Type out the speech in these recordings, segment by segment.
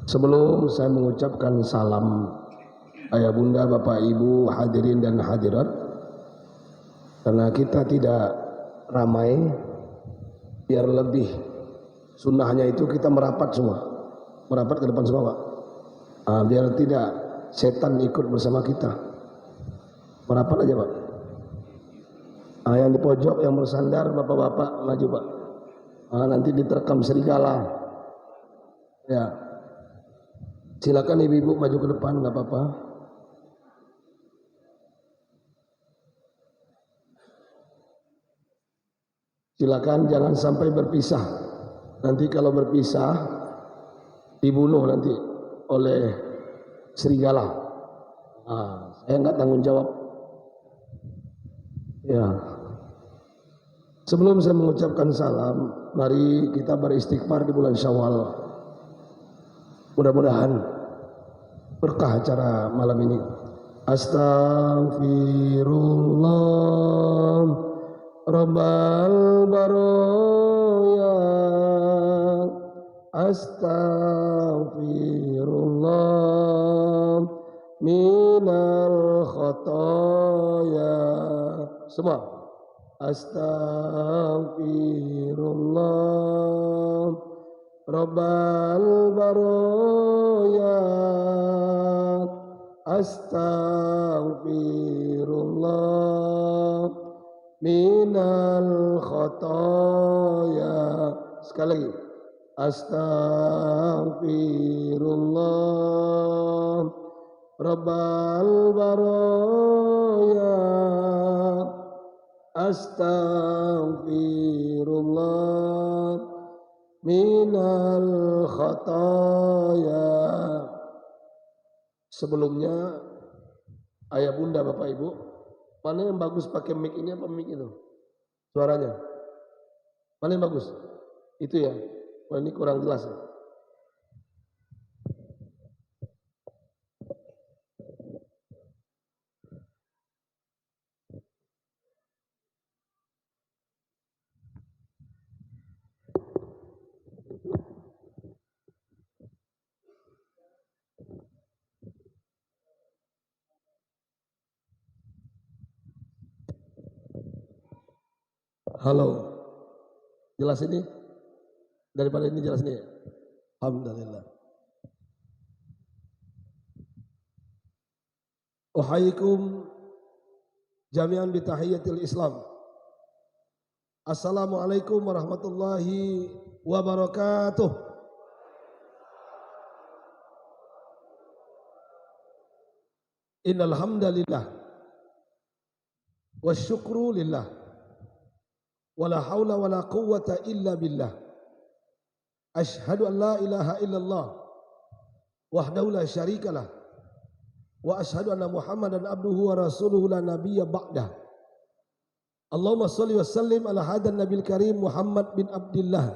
Sebelum saya mengucapkan salam ayah bunda, bapak ibu, hadirin dan hadirat, karena kita tidak ramai, biar lebih sunnahnya itu kita merapat semua, merapat ke depan semua Pak. Biar tidak setan ikut bersama kita, merapat aja Pak. Yang di pojok yang bersandar bapak-bapak maju Pak. Nanti diterkam serigala. Ya, silakan ibu-ibu maju ke depan, nggak apa-apa. Silakan jangan sampai berpisah. Nanti kalau berpisah dibunuh nanti oleh serigala. Saya nggak tanggung jawab. Ya. Sebelum saya mengucapkan salam, mari kita beristighfar di bulan Syawal. Mudah-mudahan berkah acara malam ini. Astaghfirullah Rabbal baroya, astaghfirullah minal khotoya. Semua astaghfirullah Rabbal baroya, astaghfirullah minal khotoya. Sekali lagi, astaghfirullah Rabbal baroya, astaghfirullah minal khotoya. Sebelumnya ayah bunda bapak ibu, mana yang bagus pakai mic ini apa mic itu? Suaranya mana yang bagus? Itu ya. Wah, ini kurang jelas ya. Halo, jelas ini? Daripada ini jelas ini ya? Alhamdulillah. Uhayyikum jami'an bitahiyatil Islam. Assalamualaikum warahmatullahi wabarakatuh. Innal hamdalillah wasyukru lillah wala haula wala quwwata illa billah. Asyhadu an la ilaha illallah wahdahu la syarikalah wa asyhadu anna Muhammadan abduhu wa rasuluhu la nabiyya ba'dah. Allahumma shalli wa sallim ala hadan nabil karim Muhammad bin Abdillah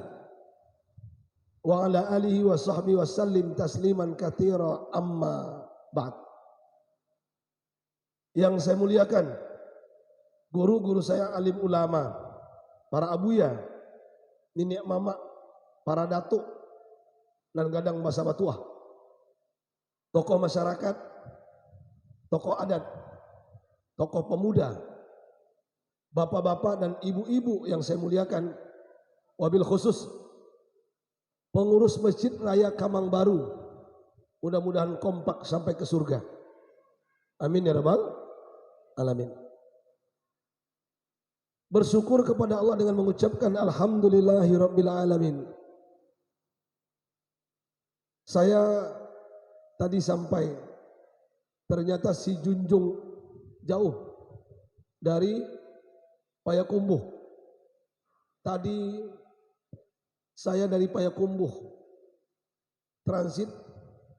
wa ala alihi wa sahbihi wa sallim tasliman katsira, amma ba'd. Yang saya muliakan guru-guru saya, alim ulama, para abuya, nenek mama, para datuk dan gadang basa batuah, tokoh masyarakat, tokoh adat, tokoh pemuda, bapak-bapak dan ibu-ibu yang saya muliakan, wabil khusus pengurus Masjid Raya Kamang Baru, mudah-mudahan kompak sampai ke surga. Amin ya rabbal alamin. Bersyukur kepada Allah dengan mengucapkan alhamdulillahi rabbil alamin. Saya tadi sampai, ternyata si Junjung jauh dari Payakumbuh. Tadi saya dari Payakumbuh transit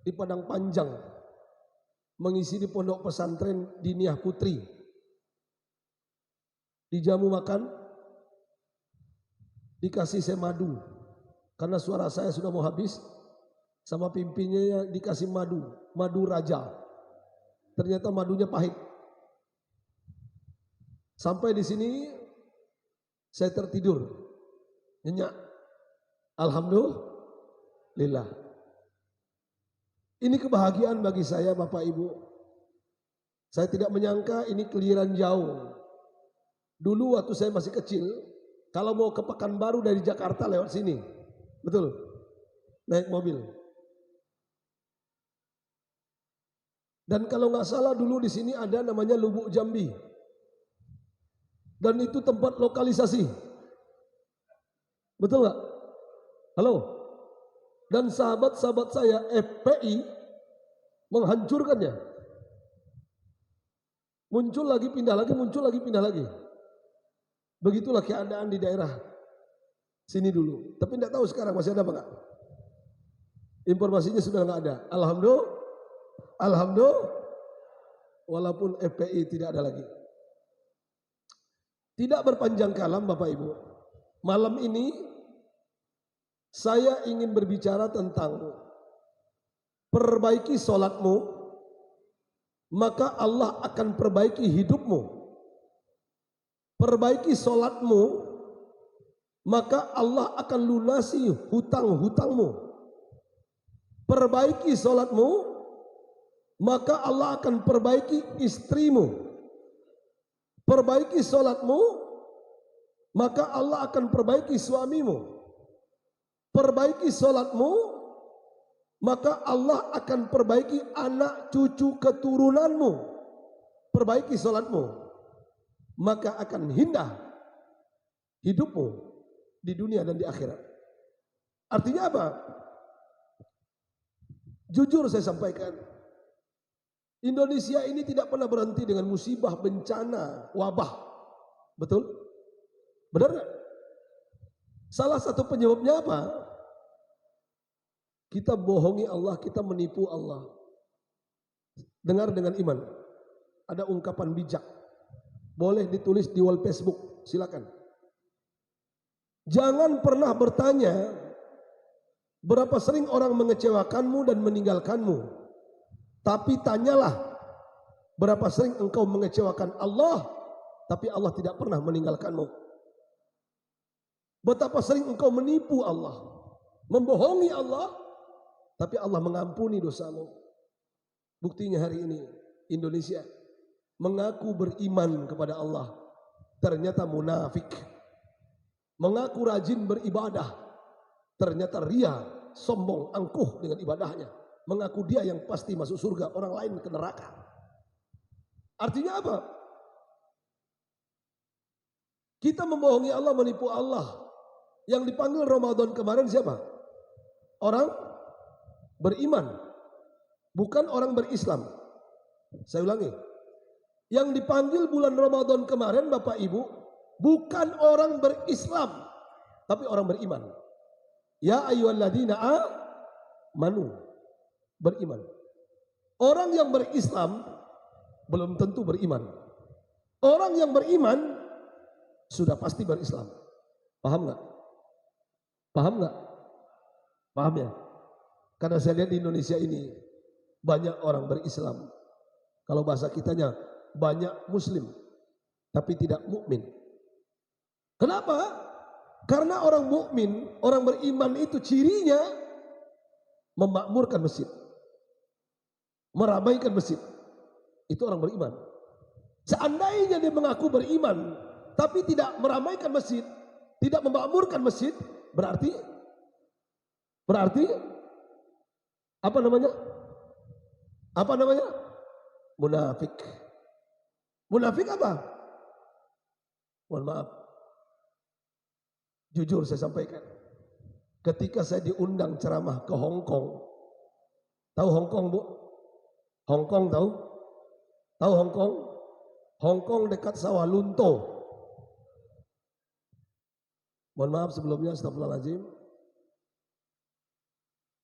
di Padang Panjang, mengisi di pondok pesantren Diniyah Putri. Dijamu makan, dikasih saya madu, karena suara saya sudah mau habis. Sama pimpinnya dikasih madu, madu raja. Ternyata madunya pahit. Sampai di sini saya tertidur, nyenyak. Alhamdulillah. Ini kebahagiaan bagi saya Bapak Ibu. Saya tidak menyangka ini keliran jauh. Dulu waktu saya masih kecil, kalau mau ke Pekanbaru dari Jakarta lewat sini. Betul? Naik mobil. Dan kalau nggak salah dulu di sini ada namanya Lubuk Jambi. Dan itu tempat lokalisasi. Betul nggak? Halo? Dan sahabat-sahabat saya FPI menghancurkannya. Muncul lagi, pindah lagi, muncul lagi, pindah lagi. Begitulah keadaan di daerah sini dulu. Tapi tidak tahu sekarang masih ada apa enggak? Informasinya sudah nggak ada. Alhamdulillah, walaupun FPI tidak ada lagi. Tidak berpanjang kalam Bapak Ibu. Malam ini saya ingin berbicara tentang perbaiki sholatmu, maka Allah akan perbaiki hidupmu. Perbaiki sholatmu, maka Allah akan lunasi hutang-hutangmu. Perbaiki sholatmu, maka Allah akan perbaiki istrimu. Perbaiki sholatmu, maka Allah akan perbaiki suamimu. Perbaiki sholatmu, maka Allah akan perbaiki anak cucu keturunanmu. Perbaiki sholatmu, maka akan indah hidupmu di dunia dan di akhirat. Artinya apa? Jujur saya sampaikan, Indonesia ini tidak pernah berhenti dengan musibah, bencana, wabah. Betul? Benar nggak? Salah satu penyebabnya apa? Kita bohongi Allah, kita menipu Allah. Dengar dengan iman. Ada ungkapan bijak. Boleh ditulis di wall Facebook, silakan. Jangan pernah bertanya berapa sering orang mengecewakanmu dan meninggalkanmu. Tapi tanyalah berapa sering engkau mengecewakan Allah, tapi Allah tidak pernah meninggalkanmu. Betapa sering engkau menipu Allah, membohongi Allah, tapi Allah mengampuni dosamu. Buktinya hari ini Indonesia mengaku beriman kepada Allah, ternyata munafik. Mengaku rajin beribadah, ternyata ria, sombong, angkuh dengan ibadahnya. Mengaku dia yang pasti masuk surga, orang lain ke neraka. Artinya apa? Kita membohongi Allah, menipu Allah. Yang dipanggil Ramadan kemarin siapa? Orang beriman, bukan orang berislam. Saya ulangi. Yang dipanggil bulan Ramadan kemarin Bapak Ibu, bukan orang berislam, tapi orang beriman. Ya ayyuhalladzina amanu, beriman. Orang yang berislam belum tentu beriman. Orang yang beriman sudah pasti berislam. Paham nggak? Paham nggak? Paham ya? Karena saya lihat di Indonesia ini banyak orang berislam. Kalau bahasa kitanya banyak muslim tapi tidak mukmin. Kenapa? Karena orang mukmin, orang beriman itu cirinya memakmurkan masjid, meramaikan masjid. Itu orang beriman. Seandainya dia mengaku beriman tapi tidak meramaikan masjid, tidak memakmurkan masjid, berarti apa namanya? Apa namanya? Munafik. Munafik apa? Mohon maaf. Jujur saya sampaikan. Ketika saya diundang ceramah ke Hong Kong. Tahu Hong Kong, Bu? Hong Kong tahu? Tahu Hong Kong? Hong Kong dekat Sawah Lunto. Mohon maaf sebelumnya, astagfirullahaladzim.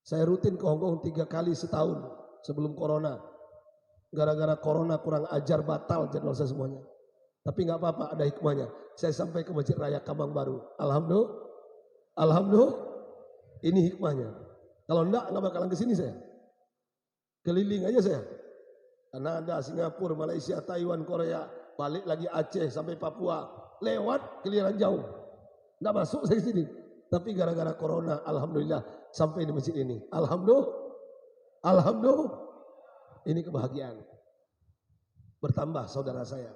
Saya rutin ke Hong Kong 3 kali setahun sebelum corona. Gara-gara corona kurang ajar, batal jadwal saya semuanya. Tapi nggak apa-apa, ada hikmahnya. Saya sampai ke Masjid Raya Kambang Baru. Alhamdulillah, ini hikmahnya. Kalau enggak bakalan ke sini saya. Keliling aja saya. Kanada, Singapura, Malaysia, Taiwan, Korea, balik lagi Aceh sampai Papua. Lewat keliling jauh. Nggak masuk saya sini. Tapi gara-gara corona, alhamdulillah sampai di masjid ini. Alhamdulillah. Alhamdulillah, ini kebahagiaan. Bertambah saudara saya.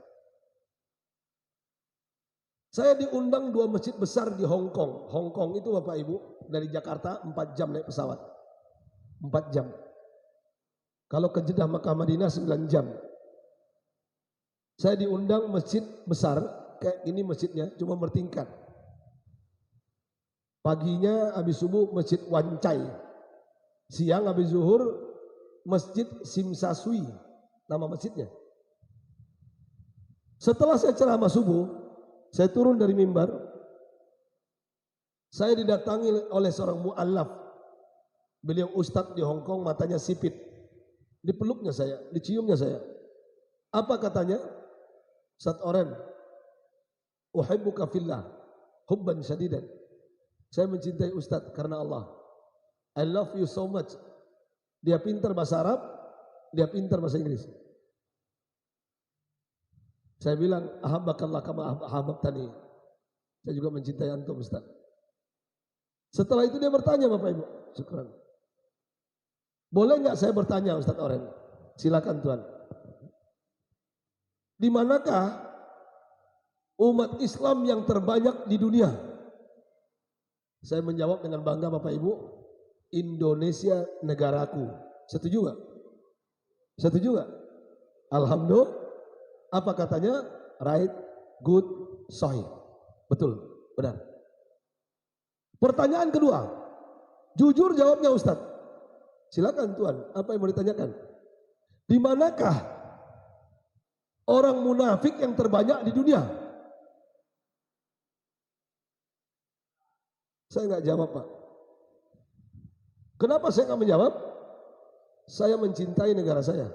Saya diundang 2 masjid besar di Hong Kong. Hong Kong itu Bapak Ibu dari Jakarta 4 jam naik pesawat. 4 jam. Kalau ke Jeddah Makkah Madinah 9 jam. Saya diundang masjid besar, kayak ini masjidnya, cuma bertingkat. Paginya habis subuh masjid Wan Chai. Siang habis zuhur masjid Sim Sa Sui, nama masjidnya. Setelah saya ceramah subuh, saya turun dari mimbar. Saya didatangi oleh seorang mu'allaf. Beliau ustadz di Hong Kong, matanya sipit. Dipeluknya saya, diciumnya saya. Apa katanya? Ustadz Oren, uhibbuka fillah, hubban syadidan. Saya mencintai ustadz karena Allah. I love you so much. Dia pintar bahasa Arab, dia pintar bahasa Inggris. Saya bilang, ahabbakallah kama ahabbtani. Saya juga mencintai antum Ustaz. Setelah itu dia bertanya Bapak Ibu. Syukran. Boleh nggak saya bertanya Ustaz Oren? Silakan Tuhan. Di manakah umat Islam yang terbanyak di dunia? Saya menjawab dengan bangga Bapak Ibu, Indonesia negaraku. Setuju nggak? Setuju nggak? Alhamdulillah. Apa katanya? Right, good, sahih. Betul, benar. Pertanyaan kedua. Jujur jawabnya Ustadz. Silakan Tuhan, apa yang mau ditanyakan? Di manakah orang munafik yang terbanyak di dunia? Saya nggak jawab Pak. Kenapa saya nggak menjawab? Saya mencintai negara saya.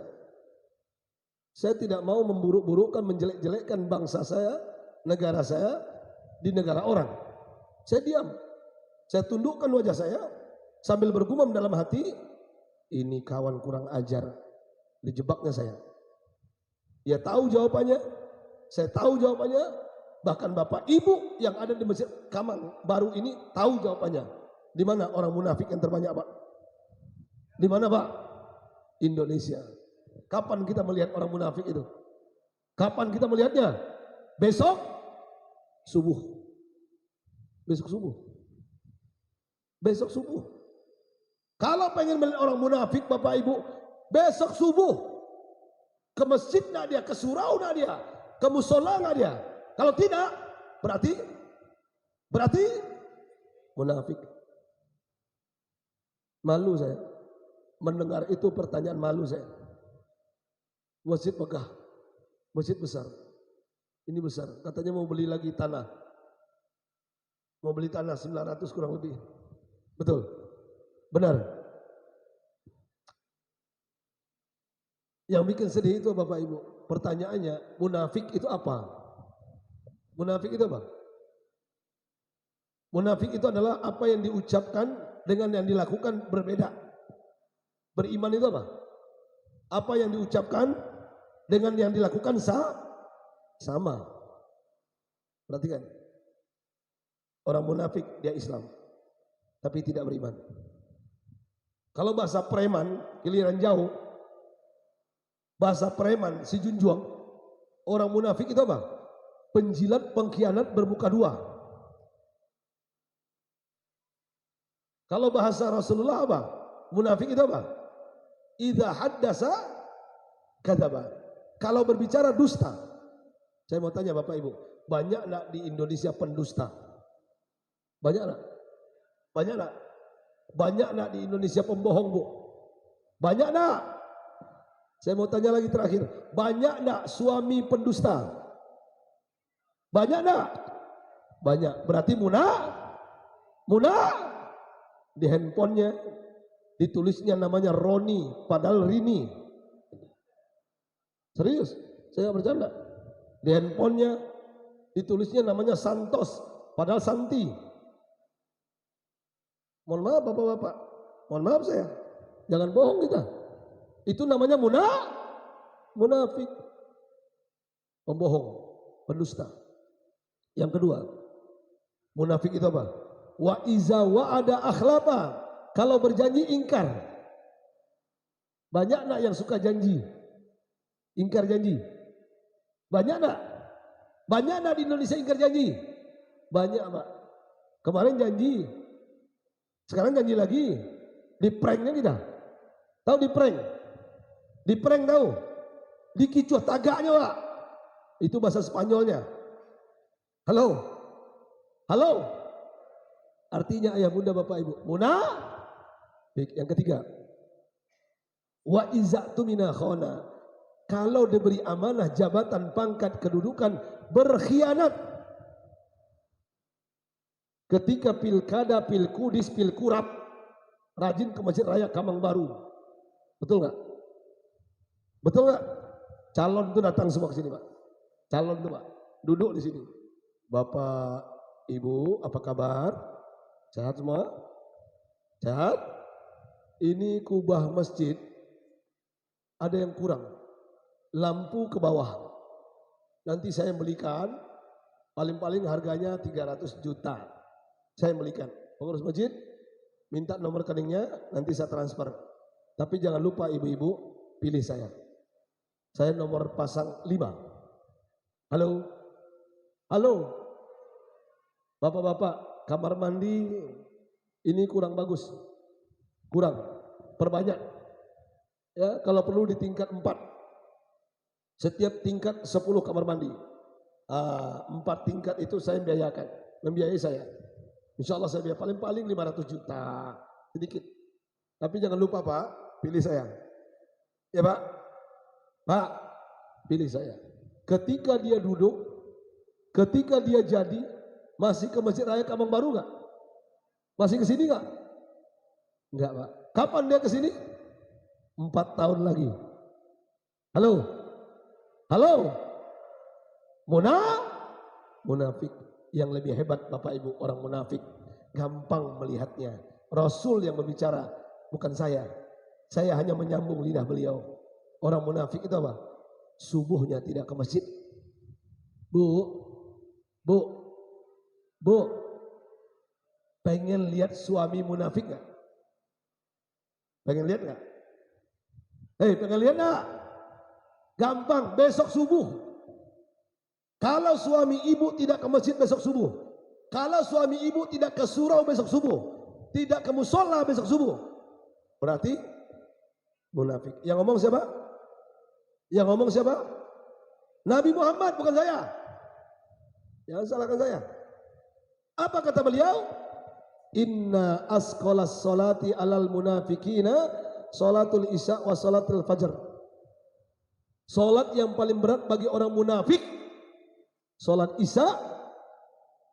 Saya tidak mau memburuk-burukkan, menjelek-jelekkan bangsa saya, negara saya, di negara orang. Saya diam. Saya tundukkan wajah saya, sambil bergumam dalam hati, ini kawan kurang ajar, dijebaknya saya. Dia tahu jawabannya, saya tahu jawabannya, bahkan Bapak Ibu yang ada di Masjid Kamang baru ini tahu jawabannya. Di mana orang munafik yang terbanyak Pak? Di mana Pak? Indonesia. Kapan kita melihat orang munafik itu? Kapan kita melihatnya? Besok subuh. Besok subuh. Besok subuh. Kalau pengen melihat orang munafik Bapak Ibu, besok subuh. Ke masjid nggak dia, ke surau nggak dia, ke musola nggak dia. Kalau tidak, berarti munafik. Malu saya mendengar itu, pertanyaan malu saya. Masjid megah, masjid besar, ini besar. Katanya mau beli lagi tanah, mau beli tanah 900 kurang lebih. Betul, benar. Yang bikin sedih itu Bapak Ibu, pertanyaannya, munafik itu apa? Munafik itu apa? Munafik itu adalah apa yang diucapkan dengan yang dilakukan berbeda. Beriman itu apa? Apa yang diucapkan dengan yang dilakukan sama. Perhatikan. Orang munafik dia Islam, tapi tidak beriman. Kalau bahasa preman, giliran jauh. Bahasa preman, si junjuang. Orang munafik itu apa? Penjilat, pengkhianat, bermuka dua. Kalau bahasa Rasulullah apa? Munafik itu apa? Idza haddasa kadzaba. Kalau berbicara dusta. Saya mau tanya Bapak Ibu, banyak enggak di Indonesia pendusta? Banyak enggak? Banyak enggak? Banyak enggak di Indonesia pembohong, Bu? Banyak enggak? Saya mau tanya lagi terakhir, banyak enggak suami pendusta? Banyak enggak? Banyak. Berarti munah. Di handphonenya ditulisnya namanya Roni, padahal Rini. Serius, saya nggak bercanda. Di handphonenya ditulisnya namanya Santos, padahal Santi. Mohon maaf Bapak-bapak, mohon maaf saya, jangan bohong kita. Itu namanya munafik, pembohong, pendusta. Yang kedua, munafik itu apa? Wa iza wa'ada akhlafa, kalau berjanji ingkar. Banyak nak yang suka janji, ingkar janji? Banyak nak? Banyak nak di Indonesia ingkar janji? Banyak Pak. Kemarin janji, sekarang janji lagi. Di pranknya kita. Tahu di prank? Di prank tahu? Dikicuh tagaknya Pak. Itu bahasa Spanyolnya. Halo? Halo? Artinya ayah bunda bapak ibu. Yang ketiga. Wa iza'tu mina khona. Kalau diberi amanah jabatan, pangkat, kedudukan, berkhianat. Ketika pilkada, pilkudis, pilkurap, rajin ke Masjid Raya Kamang Baru. Betul nggak? Betul nggak? Calon itu datang semua ke sini Pak. Calon itu Pak, duduk di sini. Bapak, Ibu, apa kabar? Sehat semua? Sehat? Ini kubah masjid ada yang kurang. Lampu ke bawah. Nanti saya belikan, paling-paling harganya 300 juta. Saya belikan. Pengurus masjid minta nomor rekeningnya, nanti saya transfer. Tapi jangan lupa ibu-ibu pilih saya. Saya nomor pasang 5. Halo? Halo? Bapak-bapak, kamar mandi ini kurang bagus. Kurang. Perbanyak. Ya, kalau perlu di tingkat 4. Setiap tingkat 10 kamar mandi. 4 tingkat itu saya biayakan. Membiayai saya. Insya Allah saya biaya paling-paling 500 juta. Sedikit. Tapi jangan lupa Pak, pilih saya. Ya Pak? Pak, pilih saya. Ketika dia duduk, ketika dia jadi, masih ke Masjid Raya Kamang Baru nggak? Masih ke sini nggak? Enggak Pak. Kapan dia ke sini? 4 tahun lagi. Halo? Halo? Munafik. Yang lebih hebat Bapak Ibu, orang munafik gampang melihatnya. Rasul yang berbicara, bukan saya. Saya hanya menyambung lidah beliau. Orang munafik itu apa? Subuhnya tidak ke masjid. Bu, pengen lihat suami munafik gak? Pengen lihat gak? Pengen lihat gak? Gampang, besok subuh. Kalau suami ibu tidak ke masjid besok subuh, kalau suami ibu tidak ke surau besok subuh, tidak ke musola besok subuh, berarti munafik. Yang ngomong siapa? Yang ngomong siapa? Nabi Muhammad, bukan saya. Jangan salahkan saya. Apa kata beliau? Inna asqalas salati alal munafikina salatul isya wa salatul fajr. Salat yang paling berat bagi orang munafik, salat isya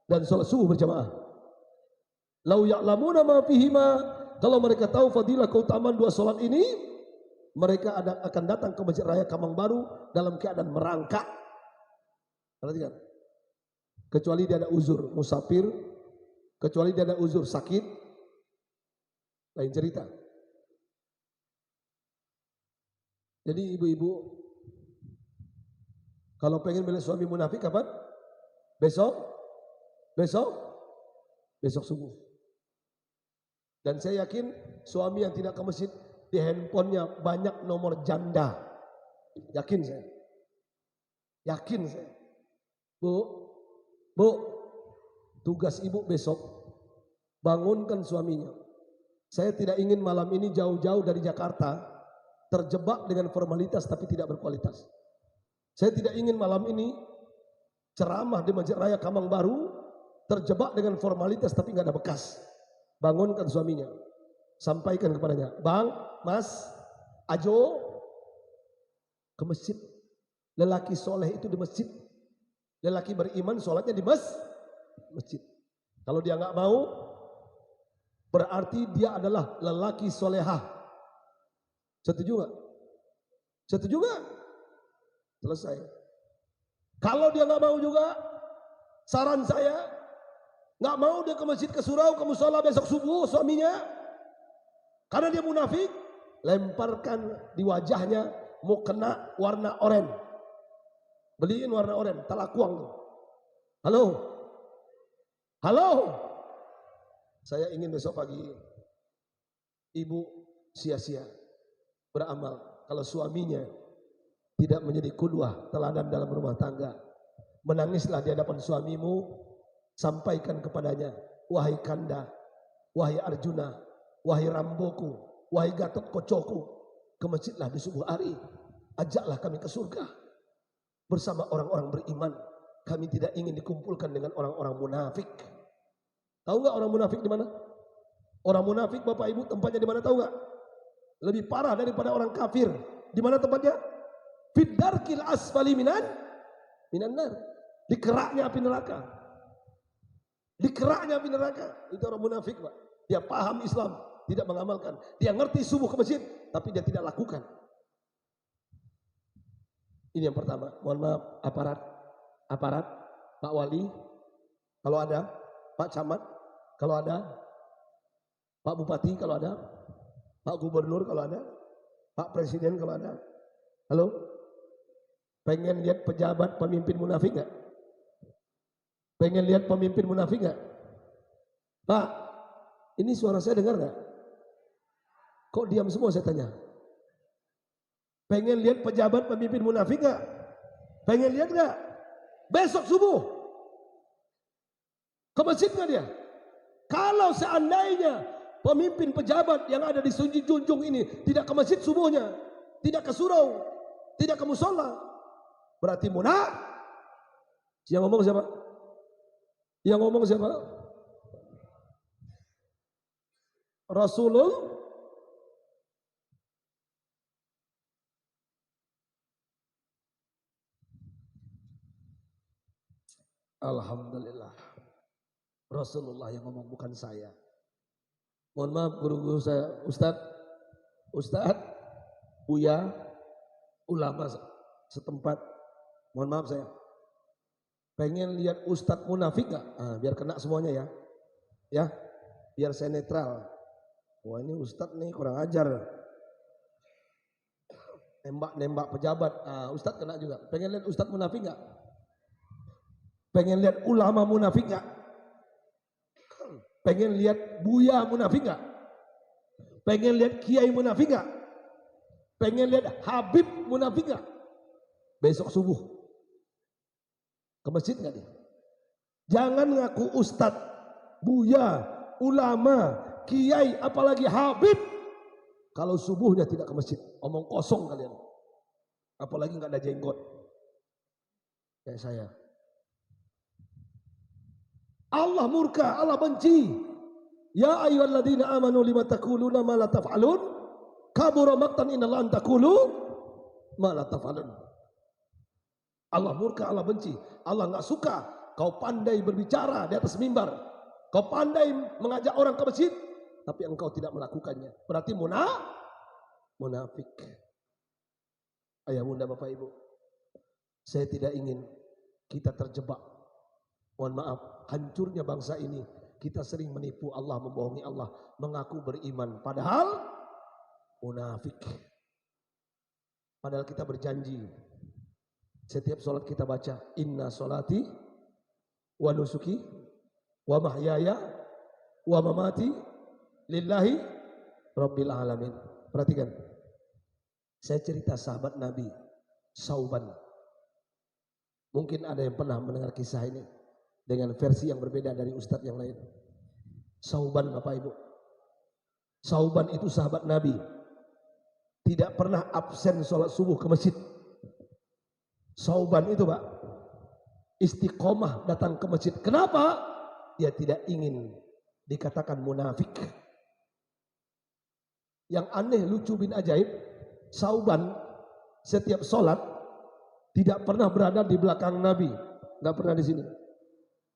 dan salat subuh berjamaah. Lau ya'lamuna ma fihima, kalau mereka tahu fadilah keutamaan 2 salat ini, mereka akan datang ke Masjid Raya Kamang Baru dalam keadaan merangkak. Perhatikan. Kecuali dia ada uzur musafir, kecuali dia ada uzur sakit, lain cerita. Jadi ibu-ibu, kalau pengen melihat suami munafik kapan? Besok subuh. Dan saya yakin suami yang tidak ke masjid, di handphonenya banyak nomor janda. Yakin saya. Bu, tugas ibu besok bangunkan suaminya. Saya tidak ingin malam ini jauh-jauh dari Jakarta terjebak dengan formalitas tapi tidak berkualitas. Saya tidak ingin malam ini ceramah di Masjid Raya Kamang Baru terjebak dengan formalitas tapi nggak ada bekas. Bangunkan suaminya, sampaikan kepadanya, Bang, Mas, Ajo, ke masjid. Lelaki soleh itu di masjid. Lelaki beriman sholatnya di masjid. Kalau dia nggak mau, berarti dia adalah lelaki solehah. Setuju nggak? Setuju nggak? Selesai. Kalau dia nggak mau juga, saran saya, nggak mau dia ke masjid, ke surau, ke musola besok subuh suaminya, karena dia munafik, lemparkan di wajahnya mukena warna oranye. Beliin warna oranye, talakuang tuh. Halo. Saya ingin besok pagi ibu sia-sia. beramal. Kalau suaminya tidak menjadi qudwah, teladan dalam rumah tangga, menangislah di hadapan suamimu, sampaikan kepadanya, wahai Kanda, wahai Arjuna, wahai Ramboku, wahai Gatot Kocoku, ke masjidlah di subuh hari, ajaklah kami ke surga bersama orang-orang beriman. Kami tidak ingin dikumpulkan dengan orang-orang munafik. Tahu nggak orang munafik di mana? Orang munafik Bapak Ibu tempatnya di mana tahu nggak? Lebih parah daripada orang kafir. Di mana tempatnya? Fiddarkil asfali minan nar. Di keraknya api neraka. Di keraknya api neraka. Itu orang munafik, Pak. Dia paham Islam, tidak mengamalkan. Dia ngerti subuh ke masjid, tapi dia tidak lakukan. Ini yang pertama. Mohon maaf, aparat, Pak Wali, kalau ada, Pak Camat, kalau ada, Pak Bupati, kalau ada, Pak Gubernur, kalau ada, Pak Presiden, kalau ada. Halo? Pengen lihat pejabat pemimpin munafik nggak? Pengen lihat pemimpin munafik nggak? Pak, ini suara saya dengar nggak? Kok diam semua saya tanya? Pengen lihat pejabat pemimpin munafik nggak? Pengen lihat nggak? Besok subuh ke masjid nggak dia? Kalau seandainya pemimpin pejabat yang ada di Junjung ini tidak ke masjid subuhnya, tidak ke surau, tidak ke musola, berarti munafik. Yang ngomong siapa? Yang ngomong siapa? Rasulullah. Alhamdulillah. Rasulullah yang ngomong, bukan saya. Mohon maaf guru-guru saya, Ustadz, Buya, ulama setempat. Mohon maaf saya. Pengen lihat Ustadz munafik nggak? Biar kena semuanya ya. Ya, biar saya netral. Wah ini Ustadz nih kurang ajar. Nembak pejabat. Ustadz kena juga. Pengen lihat Ustadz munafik nggak? Pengen lihat ulama munafik nggak? Pengen lihat Buya munafik nggak? Pengen lihat Kiai munafik nggak? Pengen lihat Habib munafik nggak? Besok subuh ke masjid nggak dia? Jangan ngaku Ustadz, Buya, ulama, Kiai, apalagi Habib, kalau subuhnya tidak ke masjid, omong kosong kalian. Apalagi nggak ada jenggot kayak saya. Allah murka, Allah benci. Ya ayyuhalladzina amanu lima taquluna ma la taf'alun? Kabura maqtan innallaha an taqulu ma la taf'alun. Allah murka, Allah benci. Allah enggak suka kau pandai berbicara di atas mimbar. Kau pandai mengajak orang ke masjid, tapi engkau tidak melakukannya. Berarti munafik. Ayah bunda Bapak Ibu, saya tidak ingin kita terjebak. Mohon maaf, hancurnya bangsa ini. Kita sering menipu Allah, membohongi Allah, mengaku beriman, padahal munafik. Padahal kita berjanji, setiap sholat kita baca, inna sholati wa nusuki wa mahyaya wa mamati lillahi rabbil alamin. Perhatikan, saya cerita sahabat Nabi, Sauban. Mungkin ada yang pernah mendengar kisah ini dengan versi yang berbeda dari ustadz yang lain. Sauban Bapak Ibu. Sauban itu sahabat Nabi. Tidak pernah absen sholat subuh ke masjid. Sauban itu Pak, istiqomah datang ke masjid. Kenapa? Dia tidak ingin dikatakan munafik. Yang aneh, lucu bin ajaib, Sauban setiap sholat tidak pernah berada di belakang Nabi. Nggak pernah di sini.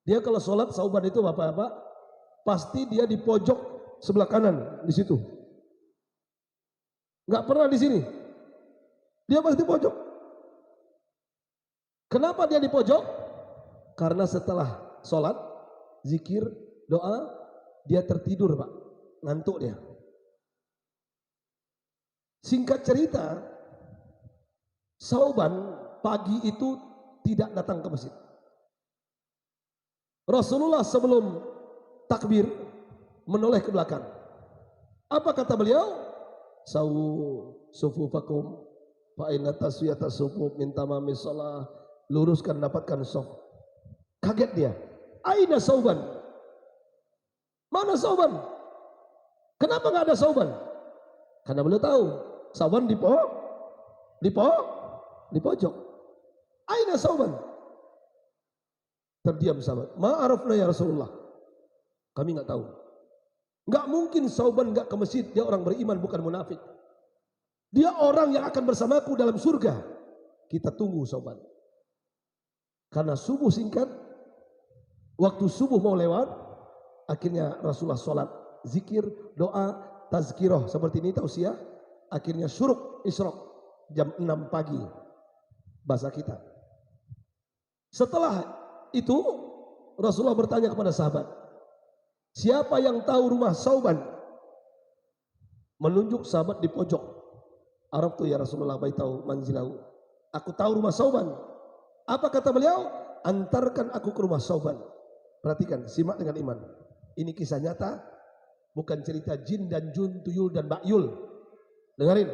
Dia kalau sholat Sauban itu Bapak-bapak, pasti dia di pojok sebelah kanan di situ. Nggak pernah di sini. Dia pasti pojok. Kenapa dia di pojok? Karena setelah sholat, zikir, doa, dia tertidur Pak, ngantuk dia. Singkat cerita, Sauban pagi itu tidak datang ke masjid. Rasulullah sebelum takbir menoleh ke belakang. Apa kata beliau? sawu sufufakum fa inna taswiyata sufuf min tamamis shalah. Luruskan, dapatkan saf. Kaget dia. Aina sauban? Mana sauban? Kenapa nggak ada sauban? Karena beliau tahu sauban di pojok. Aina sauban? Terdiam sahabat. Ma'arafna ya Rasulullah. Kami nggak tahu. Nggak mungkin sauban nggak ke masjid. Dia orang beriman, bukan munafik. Dia orang yang akan bersamaku dalam surga. Kita tunggu sauban. Karena subuh singkat, waktu subuh mau lewat, akhirnya Rasulullah sholat, zikir, doa, tazkirah seperti ini tausiah. Akhirnya syuruk isyraq jam 6 pagi bahasa kita. Setelah itu Rasulullah bertanya kepada sahabat, siapa yang tahu rumah sauban? Menunjuk sahabat di pojok. Arab tuh ya Rasulullah baitahu manzilahu. Aku tahu rumah sauban. Apa kata beliau? Antarkan aku ke rumah sauban. Perhatikan, simak dengan iman. Ini kisah nyata, bukan cerita jin dan jun, tuyul dan bakyul. Dengarin.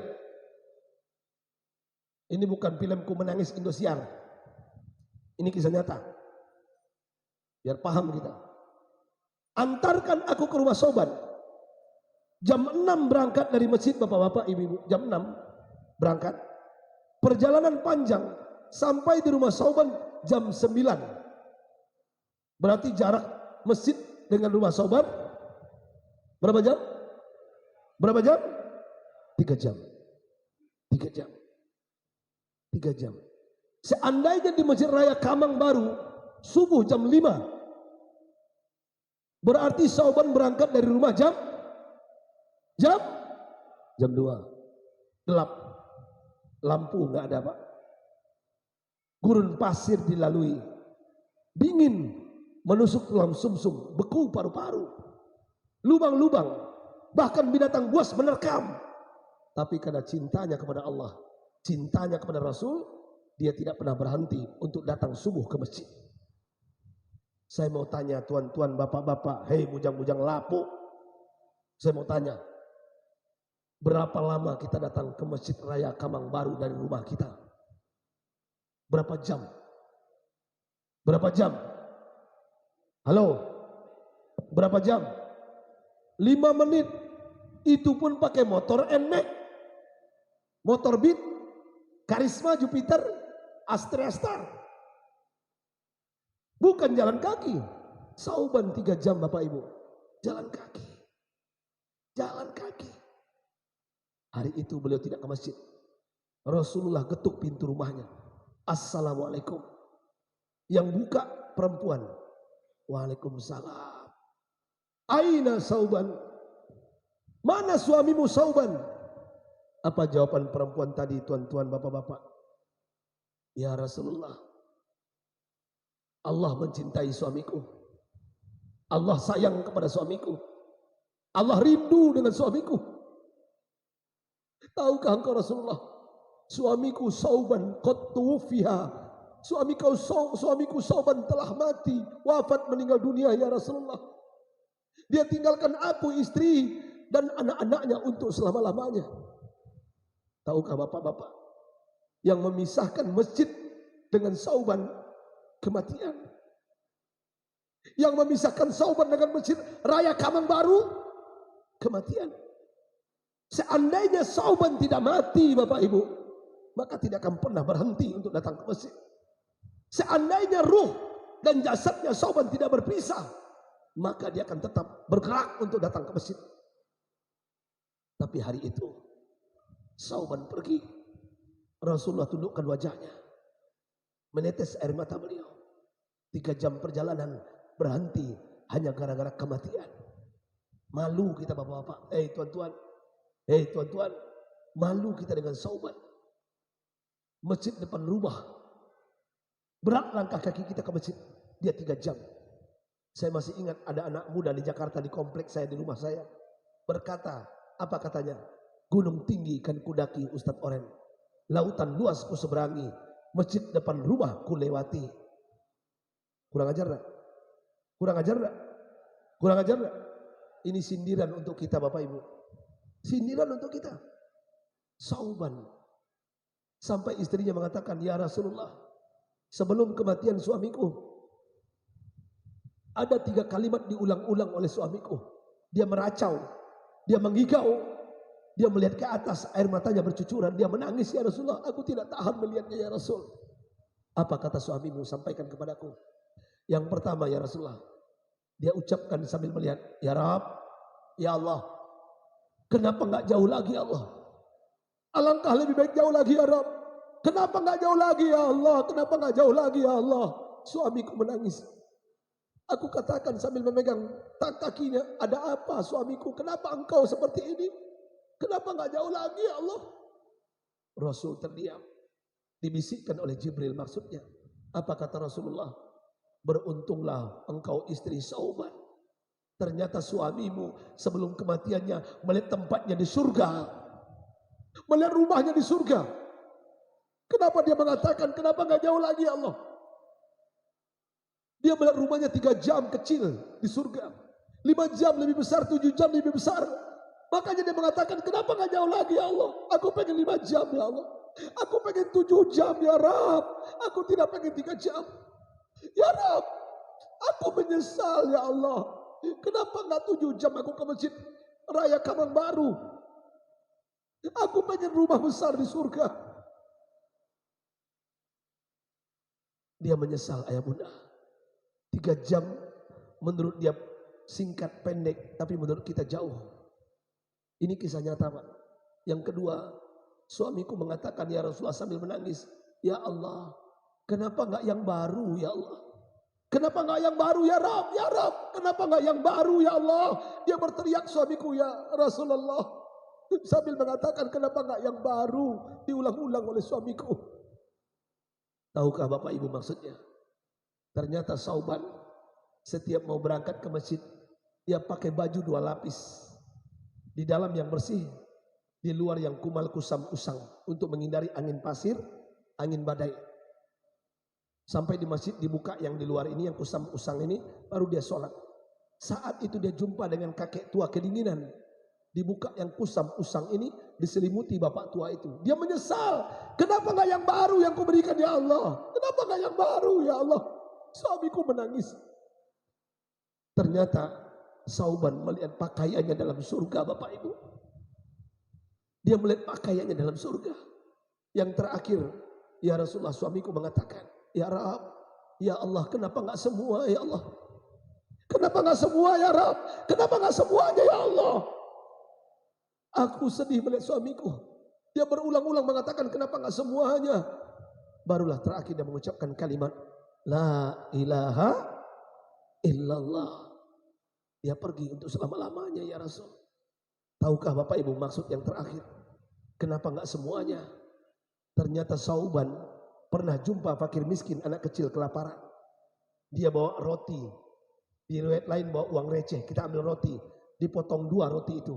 Ini bukan filmku menangis Indosiar. Ini kisah nyata. Biar paham kita. Antarkan aku ke rumah sauban. Jam 6 berangkat dari masjid, bapak-bapak, ibu-ibu. Jam 6 berangkat. Perjalanan panjang. Sampai di rumah sauban jam 9. Berarti jarak masjid dengan rumah sauban berapa jam? Berapa jam? 3 jam. 3 jam. 3 jam. Seandainya di Masjid Raya Kamang Baru subuh jam 5, berarti sauban berangkat dari rumah jam 2. Gelap. Lampu nggak ada, Pak. Gurun pasir dilalui, dingin menusuk dalam sumsum, beku paru-paru, lubang-lubang, bahkan binatang buas menerkam. Tapi karena cintanya kepada Allah, cintanya kepada Rasul, dia tidak pernah berhenti untuk datang subuh ke masjid. Saya mau tanya tuan-tuan, bapak-bapak, hei bujang-bujang lapuk, saya mau tanya, berapa lama kita datang ke Masjid Raya Kamang Baru dari rumah kita? Berapa jam? Berapa jam? Halo? Berapa jam? 5 menit. Itu pun pakai motor NMAX, motor Beat, Karisma, Jupiter, Astra Star. Bukan jalan kaki. Sauban 3 jam Bapak Ibu. Jalan kaki. Jalan kaki. Hari itu beliau tidak ke masjid. Rasulullah ketuk pintu rumahnya. Assalamualaikum. Yang buka perempuan. Waalaikumsalam. Aina sauban? Mana suamimu sauban? Apa jawaban perempuan tadi, tuan-tuan, bapak-bapak? Ya Rasulullah, Allah mencintai suamiku. Allah sayang kepada suamiku. Allah rindu dengan suamiku. Tahukah engkau Rasulullah? Suamiku sauban qad tuwfiha. Suamiku sauban telah mati, wafat, meninggal dunia ya Rasulullah. Dia tinggalkan aku, istri dan anak-anaknya untuk selama-lamanya. Tahukah bapak-bapak, yang memisahkan masjid dengan sauban kematian. Yang memisahkan sauban dengan Masjid Raya Kamang Baru kematian. Seandainya sauban tidak mati Bapak Ibu, maka tidak akan pernah berhenti untuk datang ke masjid. Seandainya ruh dan jasadnya sauban tidak berpisah, maka dia akan tetap bergerak untuk datang ke masjid. Tapi hari itu sauban pergi, Rasulullah tundukkan wajahnya, menetes air mata beliau. 3 jam perjalanan berhenti hanya gara-gara kematian. Malu kita bapak-bapak, tuan-tuan, malu kita dengan sauban. Masjid depan rumah, berat langkah kaki kita ke masjid, dia 3 jam. Saya masih ingat ada anak muda di Jakarta, di kompleks saya, di rumah saya, berkata, apa katanya? Gunung tinggi kan kudaki Ustadz Oren, lautan luas ku seberangi, masjid depan rumah ku lewati. Kurang ajar gak? Kurang ajar gak? Kurang ajar gak? Ini sindiran untuk kita Bapak Ibu. Sindiran untuk kita. Sauban. Sampai istrinya mengatakan, ya Rasulullah, sebelum kematian suamiku, ada 3 kalimat diulang-ulang oleh suamiku. Dia meracau, dia menggigau, dia melihat ke atas, air matanya bercucuran, dia menangis, ya Rasulullah, aku tidak tahan melihatnya ya Rasul. Apa kata suamimu? Sampaikan kepadaku. Yang pertama, ya Rasulullah, dia ucapkan sambil melihat, ya Rab, ya Allah, kenapa enggak jauh lagi ya Allah? Alangkah lebih baik jauh lagi ya Rab. Kenapa enggak jauh lagi ya Allah? Kenapa enggak jauh lagi ya Allah? Suamiku menangis. Aku katakan sambil memegang kakinya, ada apa suamiku? Kenapa engkau seperti ini? Kenapa enggak jauh lagi ya Allah? Rasul terdiam. Dibisikkan oleh Jibril maksudnya. Apa kata Rasulullah? Beruntunglah engkau istri Sauban. Ternyata suamimu sebelum kematiannya melihat tempatnya di surga. Melihat rumahnya di surga. Kenapa dia mengatakan kenapa enggak jauh lagi ya Allah? Dia melihat rumahnya 3 jam kecil di surga. 5 jam lebih besar, 7 jam lebih besar. Makanya dia mengatakan kenapa enggak jauh lagi ya Allah? Aku pengen 5 jam ya Allah. Aku pengen 7 jam ya Rab. Aku tidak pengen 3 jam. Ya Rab, aku menyesal ya Allah. Kenapa enggak 7 jam aku ke masjid Raya Kamang Baru? Aku pengen rumah besar di surga. Dia menyesal ayah bunda. 3 jam menurut dia singkat pendek, tapi menurut kita jauh. Ini kisah nyata Pak. Yang kedua, suamiku mengatakan ya Rasulullah sambil menangis, ya Allah, kenapa enggak yang baru ya Allah? Kenapa enggak yang baru ya Rab? Ya Rab, kenapa enggak yang baru ya Allah? Dia berteriak suamiku ya Rasulullah. Sambil mengatakan kenapa enggak yang baru? Diulang-ulang oleh suamiku. Tahukah Bapak Ibu maksudnya? Ternyata Sauban setiap mau berangkat ke masjid, dia pakai baju 2 lapis. Di dalam yang bersih, di luar yang kumal kusam usang, untuk menghindari angin pasir, angin badai. Sampai di masjid dibuka yang di luar ini, yang kusam usang ini, baru dia sholat. Saat itu dia jumpa dengan kakek tua kedinginan. Dibuka yang kusam usang ini, diselimuti bapak tua itu. Dia menyesal. Kenapa enggak yang baru yang kuberikan ya Allah? Kenapa enggak yang baru ya Allah? Suamiku menangis. Ternyata Sauban melihat pakaiannya dalam surga Bapak Ibu. Dia melihat pakaiannya dalam surga. Yang terakhir, ya Rasulullah, suamiku mengatakan, ya Rab, ya Allah, kenapa enggak semua ya Allah? Kenapa enggak semua ya Rab? Kenapa enggak semuanya ya Allah? Aku sedih melihat suamiku. Dia berulang-ulang mengatakan kenapa enggak semuanya? Barulah terakhir dia mengucapkan kalimat La ilaha illallah. Dia pergi untuk selama-lamanya ya Rasul. Tahukah Bapak Ibu maksud yang terakhir? Kenapa enggak semuanya? Ternyata Sauban pernah jumpa fakir miskin, anak kecil kelaparan. Dia bawa roti. Di riwayat lain bawa uang receh. Kita ambil roti. Dipotong 2 roti itu.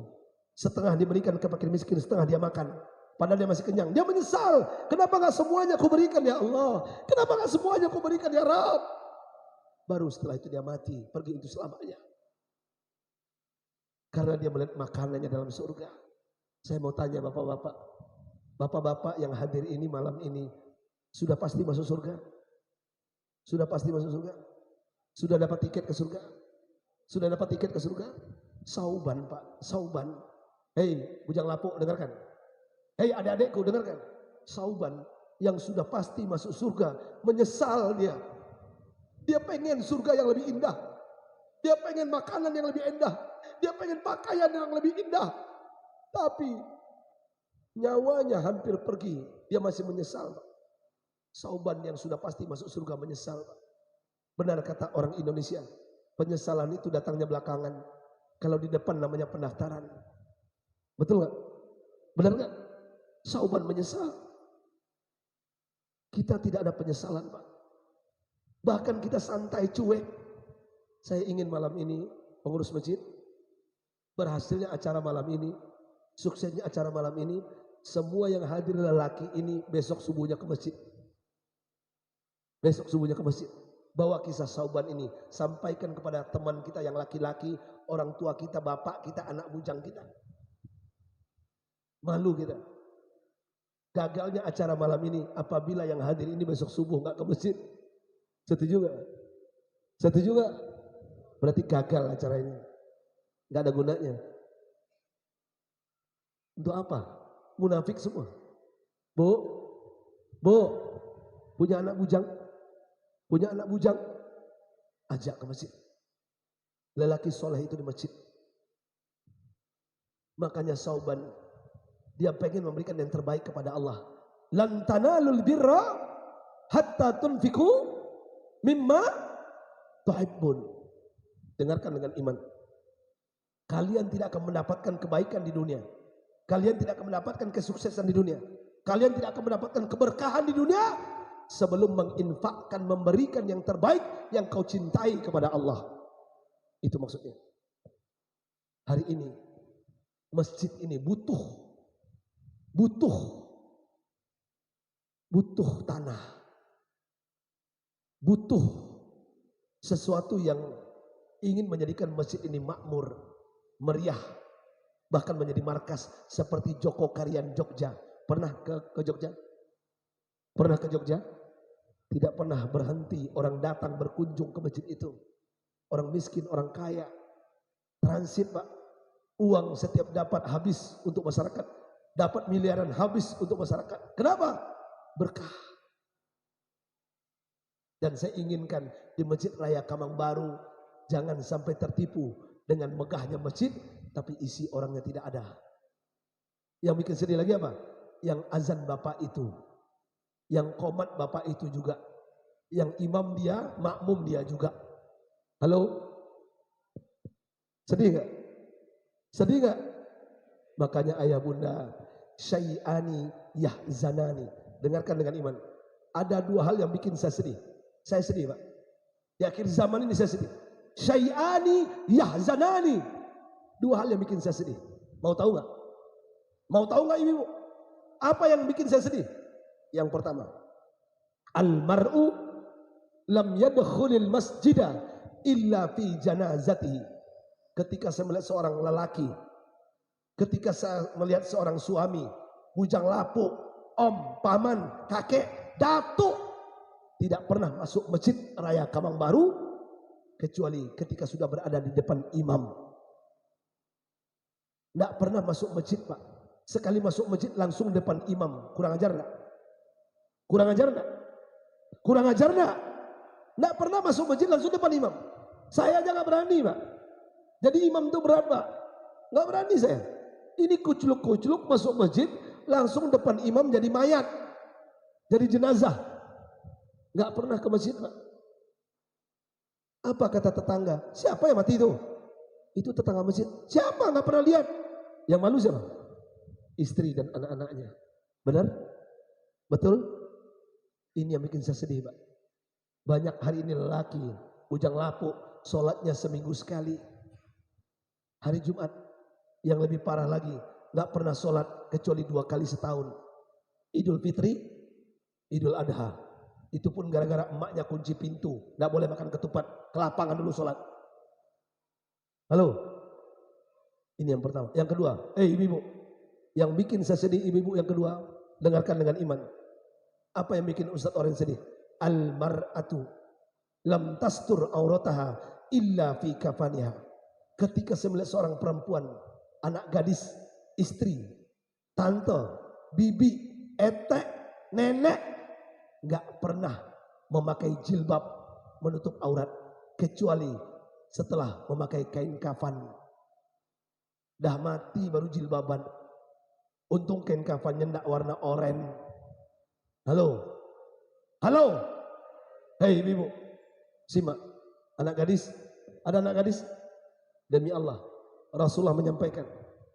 Setengah diberikan ke fakir miskin, setengah dia makan. Padahal dia masih kenyang. Dia menyesal. Kenapa enggak semuanya aku berikan ya Allah? Kenapa enggak semuanya aku berikan ya Rabb? Baru setelah itu dia mati, pergi untuk selamanya. Karena dia melihat makanannya dalam surga. Saya mau tanya bapak-bapak. Bapak-bapak yang hadir ini malam ini, sudah pasti masuk surga? Sudah pasti masuk surga? Sudah dapat tiket ke surga? Sudah dapat tiket ke surga? Sauban Pak, Sauban. Hei bujang lapuk, dengarkan. Hei adik-adikku, dengarkan. Sauban yang sudah pasti masuk surga, menyesal dia. Dia pengen surga yang lebih indah. Dia pengen makanan yang lebih indah. Dia pengen pakaian yang lebih indah. Tapi nyawanya hampir pergi. Dia masih menyesal. Sauban yang sudah pasti masuk surga menyesal. Benar kata orang Indonesia. Penyesalan itu datangnya belakangan. Kalau di depan namanya pendaftaran. Betul gak? Benar gak? Sauban menyesal. Kita tidak ada penyesalan Pak. Bahkan kita santai cuek. Saya ingin malam ini pengurus masjid, berhasilnya acara malam ini, suksesnya acara malam ini, semua yang hadir lelaki ini besok subuhnya ke masjid. Besok subuhnya ke masjid. Bawa kisah Sauban ini, sampaikan kepada teman kita yang laki-laki, orang tua kita, bapak kita, anak bujang kita. Malu kita. gagalnya acara malam ini apabila yang hadir ini besok subuh nggak ke masjid. Setuju nggak? Setuju nggak? Berarti gagal acara ini, nggak ada gunanya. Untuk apa? Munafik semua. Bu, punya anak bujang, ajak ke masjid. Lelaki soleh itu di masjid. Makanya Sauban, dia pengen memberikan yang terbaik kepada Allah. Lan tanalul birra hatta tunfiku mimma tuhibbun. Dengarkan dengan iman. Kalian tidak akan mendapatkan kebaikan di dunia. Kalian tidak akan mendapatkan kesuksesan di dunia. Kalian tidak akan mendapatkan keberkahan di dunia sebelum menginfakkan, memberikan yang terbaik yang kau cintai kepada Allah. Itu maksudnya. Hari ini masjid ini butuh tanah, butuh sesuatu yang ingin menjadikan masjid ini makmur, meriah, bahkan menjadi markas seperti Joko Karyan Jogja. Pernah ke Jogja? Pernah ke Jogja? Tidak pernah berhenti orang datang berkunjung ke masjid itu. Orang miskin, orang kaya, transit Pak. Uang setiap dapat habis untuk masyarakat. Dapat miliaran habis untuk masyarakat. Kenapa? Berkah. Dan saya inginkan di Masjid Raya Kamang Baru jangan sampai tertipu dengan megahnya masjid, tapi isi orangnya tidak ada. Yang bikin sedih lagi apa? Yang azan bapak itu, yang qomat bapak itu juga, yang imam dia, makmum dia juga. Halo? Sedih gak? Sedih gak? Makanya ayah bunda, syai'ani yahzanani. Dengarkan dengan iman. Ada dua hal yang bikin saya sedih. Saya sedih Pak. Di akhir zaman ini saya sedih. Syai'ani yahzanani. Dua hal yang bikin saya sedih. Mau tahu gak? Mau tahu gak ibu? Apa yang bikin saya sedih? Yang pertama, al-mar'u lam yadkhulil masjidah illa fi janazatihi. Ketika saya melihat seorang lelaki, ketika saya melihat seorang suami, bujang lapuk, om, paman, kakek, datuk, tidak pernah masuk Masjid Raya Kamang Baru kecuali ketika sudah berada di depan imam. Tidak pernah masuk masjid Pak. Sekali masuk masjid langsung depan imam. Kurang ajar enggak? Kurang ajar enggak? Kurang ajar enggak? Enggak pernah masuk masjid langsung depan imam. Saya aja enggak berani Pak. Jadi imam itu berat Pak. Enggak berani saya. Ini kuculuk-kuculuk masuk masjid langsung depan imam jadi mayat. Jadi jenazah. Enggak pernah ke masjid Pak. Apa kata tetangga? Siapa yang mati itu? Itu tetangga masjid. Siapa? Enggak pernah lihat. Yang malu siapa? Istri dan anak-anaknya. Benar? Betul? Ini yang bikin saya sedih Pak. Banyak hari ini lelaki bujang lapuk, sholatnya seminggu sekali. Hari Jumat yang lebih parah lagi, gak pernah sholat kecuali 2 kali setahun. Idul Fitri, Idul Adha. Itu pun gara-gara emaknya kunci pintu, gak boleh makan ketupat, ke lapangan dulu sholat. Halo? Ini yang pertama. Yang kedua, ibu-ibu, yang bikin saya sedih ibu-ibu yang kedua, dengarkan dengan iman. Apa yang bikin Ustaz orang sedih? Al-mar'atu lam tastur aurataha illa fi kafaniha. Ketika saya melihat seorang perempuan, anak gadis, istri, tante, bibi, etek, nenek, gak pernah memakai jilbab menutup aurat kecuali setelah memakai kain kafan. Dah mati baru jilbaban. Untung kain kafannya ndak warna oranye. Halo? Halo? Hei ibu, simak. Anak gadis, ada anak gadis? Demi Allah, Rasulullah menyampaikan,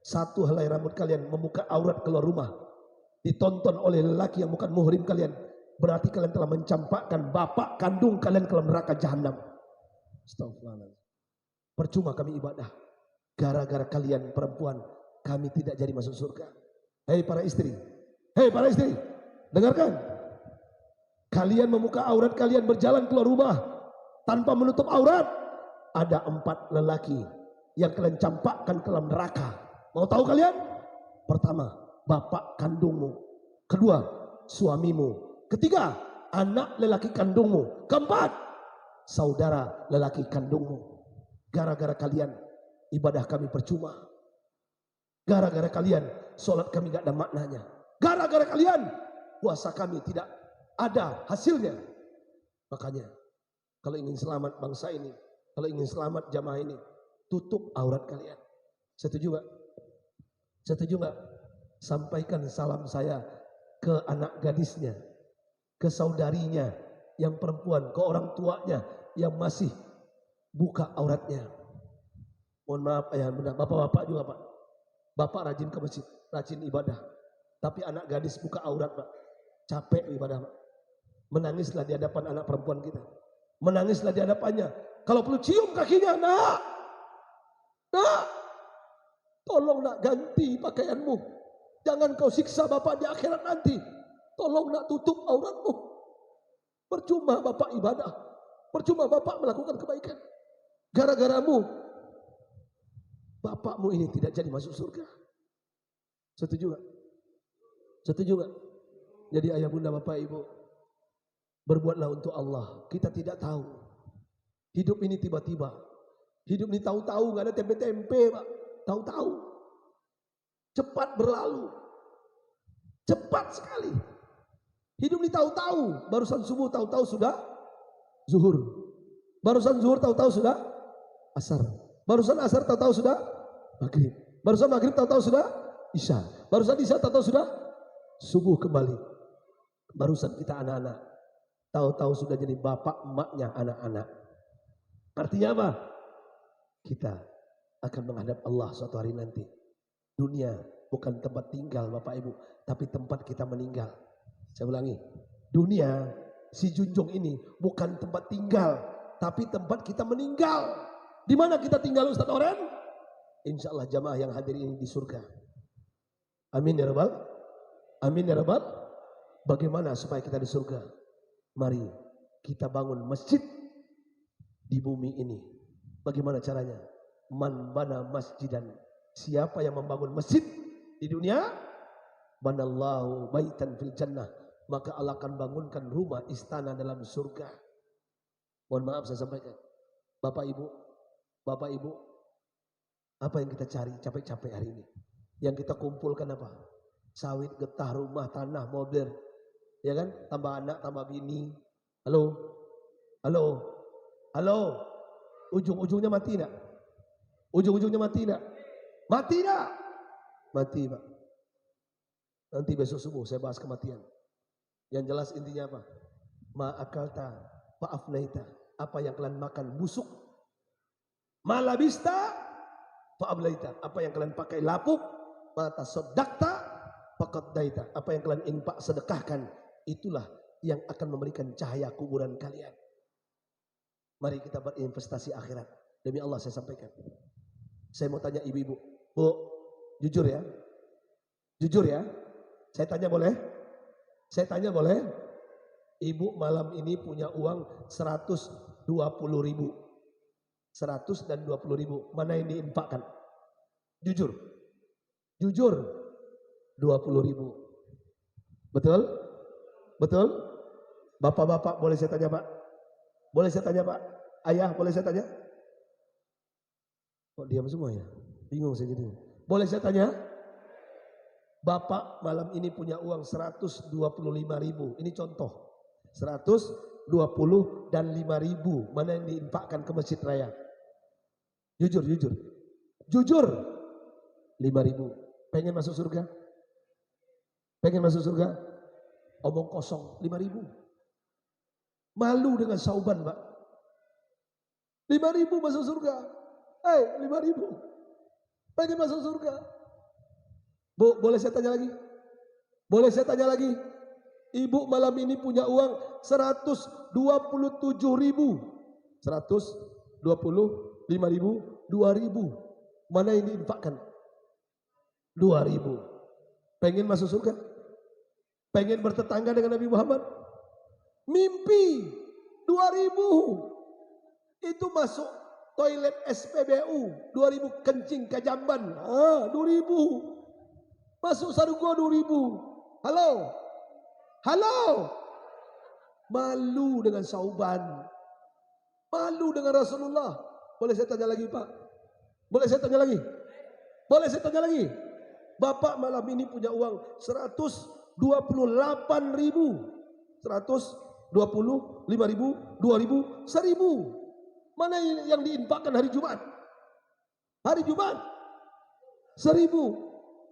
satu helai rambut kalian membuka aurat keluar rumah, ditonton oleh lelaki yang bukan muhrim kalian, berarti kalian telah mencampakkan bapak kandung kalian ke dalam neraka jahanam. Astagfirullahaladzim. Percuma kami ibadah, gara-gara kalian perempuan, kami tidak jadi masuk surga. Hei para istri, dengarkan. Kalian membuka aurat kalian berjalan keluar rumah tanpa menutup aurat. Ada 4 lelaki yang kalian campakkan ke dalam neraka. Mau tahu kalian? Pertama, bapak kandungmu. Kedua, suamimu. Ketiga, anak lelaki kandungmu. Keempat, saudara lelaki kandungmu. Gara-gara kalian ibadah kami percuma. Gara-gara kalian sholat kami gak ada maknanya. Gara-gara kalian puasa kami tidak ada hasilnya. Makanya kalau ingin selamat bangsa ini, kalau ingin selamat jamaah ini, tutup aurat kalian. Setuju gak? Setuju gak? Sampaikan salam saya ke anak gadisnya, ke saudarinya yang perempuan, ke orang tuanya yang masih buka auratnya. Mohon maaf ayah bunda, bapak-bapak juga pak. Bapak rajin ke masjid, rajin ibadah. Tapi anak gadis buka aurat pak, capek ibadah pak. Menangislah di hadapan anak perempuan kita. Menangislah di hadapannya. Kalau perlu cium kakinya, nak, tolong nak ganti pakaianmu. Jangan kau siksa bapak di akhirat nanti. Tolong nak tutup auratmu. Percuma bapak ibadah. Percuma bapak melakukan kebaikan. Gara-garamu, bapakmu ini tidak jadi masuk surga. Setuju gak? Setuju gak? Jadi ayah bunda bapak ibu, berbuatlah untuk Allah. Kita tidak tahu. Hidup ini tiba-tiba. Hidup ini tahu-tahu, gak ada tempe-tempe pak. Tahu-tahu. Cepat berlalu. Cepat sekali. Hidup ini tahu-tahu. Barusan subuh tahu-tahu sudah zuhur. Barusan zuhur tahu-tahu sudah asar. Barusan asar tahu-tahu sudah maghrib. Barusan maghrib tahu-tahu sudah isya. Barusan isya tahu-tahu sudah subuh kembali. Barusan kita anak-anak. Tahu-tahu sudah jadi bapak emaknya anak-anak. Artinya apa? Kita akan menghadap Allah suatu hari nanti. Dunia bukan tempat tinggal bapak ibu, tapi tempat kita meninggal. Saya ulangi, dunia si junjung ini bukan tempat tinggal, tapi tempat kita meninggal. Di mana kita tinggal Ustaz Oren? Insya Allah jamaah yang hadir ini di surga. Amin ya rabbal. Amin ya rabbal. Bagaimana supaya kita di surga? Mari kita bangun masjid di bumi ini. Bagaimana caranya? Man bana masjidan. Siapa yang membangun masjid di dunia? Banallahu baitan fil jannah. Maka Allah akan bangunkan rumah istana dalam surga. Mohon maaf saya sampaikan. Bapak ibu, apa yang kita cari capek-capek hari ini? Yang kita kumpulkan apa? Sawit, getah, rumah, tanah, mobil. Ya kan? Tambah anak, tambah bini. Halo? Halo? Halo? Ujung-ujungnya mati enggak? Ujung-ujungnya mati enggak? Mati enggak? Mati pak. Nanti besok subuh saya bahas kematian. Yang jelas intinya apa? Ma'akalta fa'afnaita. Apa yang kalian makan busuk. Malabista fa'ablaita. Apa yang kalian pakai lapuk. Mata sodakta faqaddaita. Apa yang kalian infak sedekahkan. Itulah yang akan memberikan cahaya kuburan kalian. Mari kita berinvestasi akhirat. Demi Allah saya sampaikan. Saya mau tanya ibu-ibu. Bu, jujur ya. Jujur ya. Saya tanya boleh? Saya tanya boleh? Ibu malam ini punya uang 120.000. 100 dan 20.000. Mana yang diinfakkan? Jujur. Jujur. 20.000. Betul? Betul? Bapak-bapak boleh saya tanya pak? Boleh saya tanya pak? Ayah boleh saya tanya? Kok diam semua ya? Bingung saya jadi. Boleh saya tanya? Bapak malam ini punya uang 125.000. Ini contoh. 120 dan 5.000. Mana yang diinfakkan ke masjid raya? Jujur, jujur. Jujur. 5.000. Pengen masuk surga? Pengen masuk surga? Omong kosong. 5.000. Malu dengan sauban pak. 5.000 masuk surga. 5.000. Pengen masuk surga. Bu, boleh saya tanya lagi? Boleh saya tanya lagi? Ibu malam ini punya uang 127.000. 125.000, 2.000. Mana yang diinfakkan? 2.000. Pengen masuk surga? Pengen bertetangga dengan Nabi Muhammad? Mimpi 2.000. Itu masuk toilet SPBU 2.000 kencing ke jamban. 2.000. Masuk sarunggo 2.000. Halo? Halo? Malu dengan Sauban. Malu dengan Rasulullah. Boleh saya tanya lagi Pak? Boleh saya tanya lagi? Boleh saya tanya lagi? Bapak malam ini punya uang 128.000. 125.000, 2.000, 1.000. Mana yang diinfakkan hari Jumat? Hari Jumat 1.000.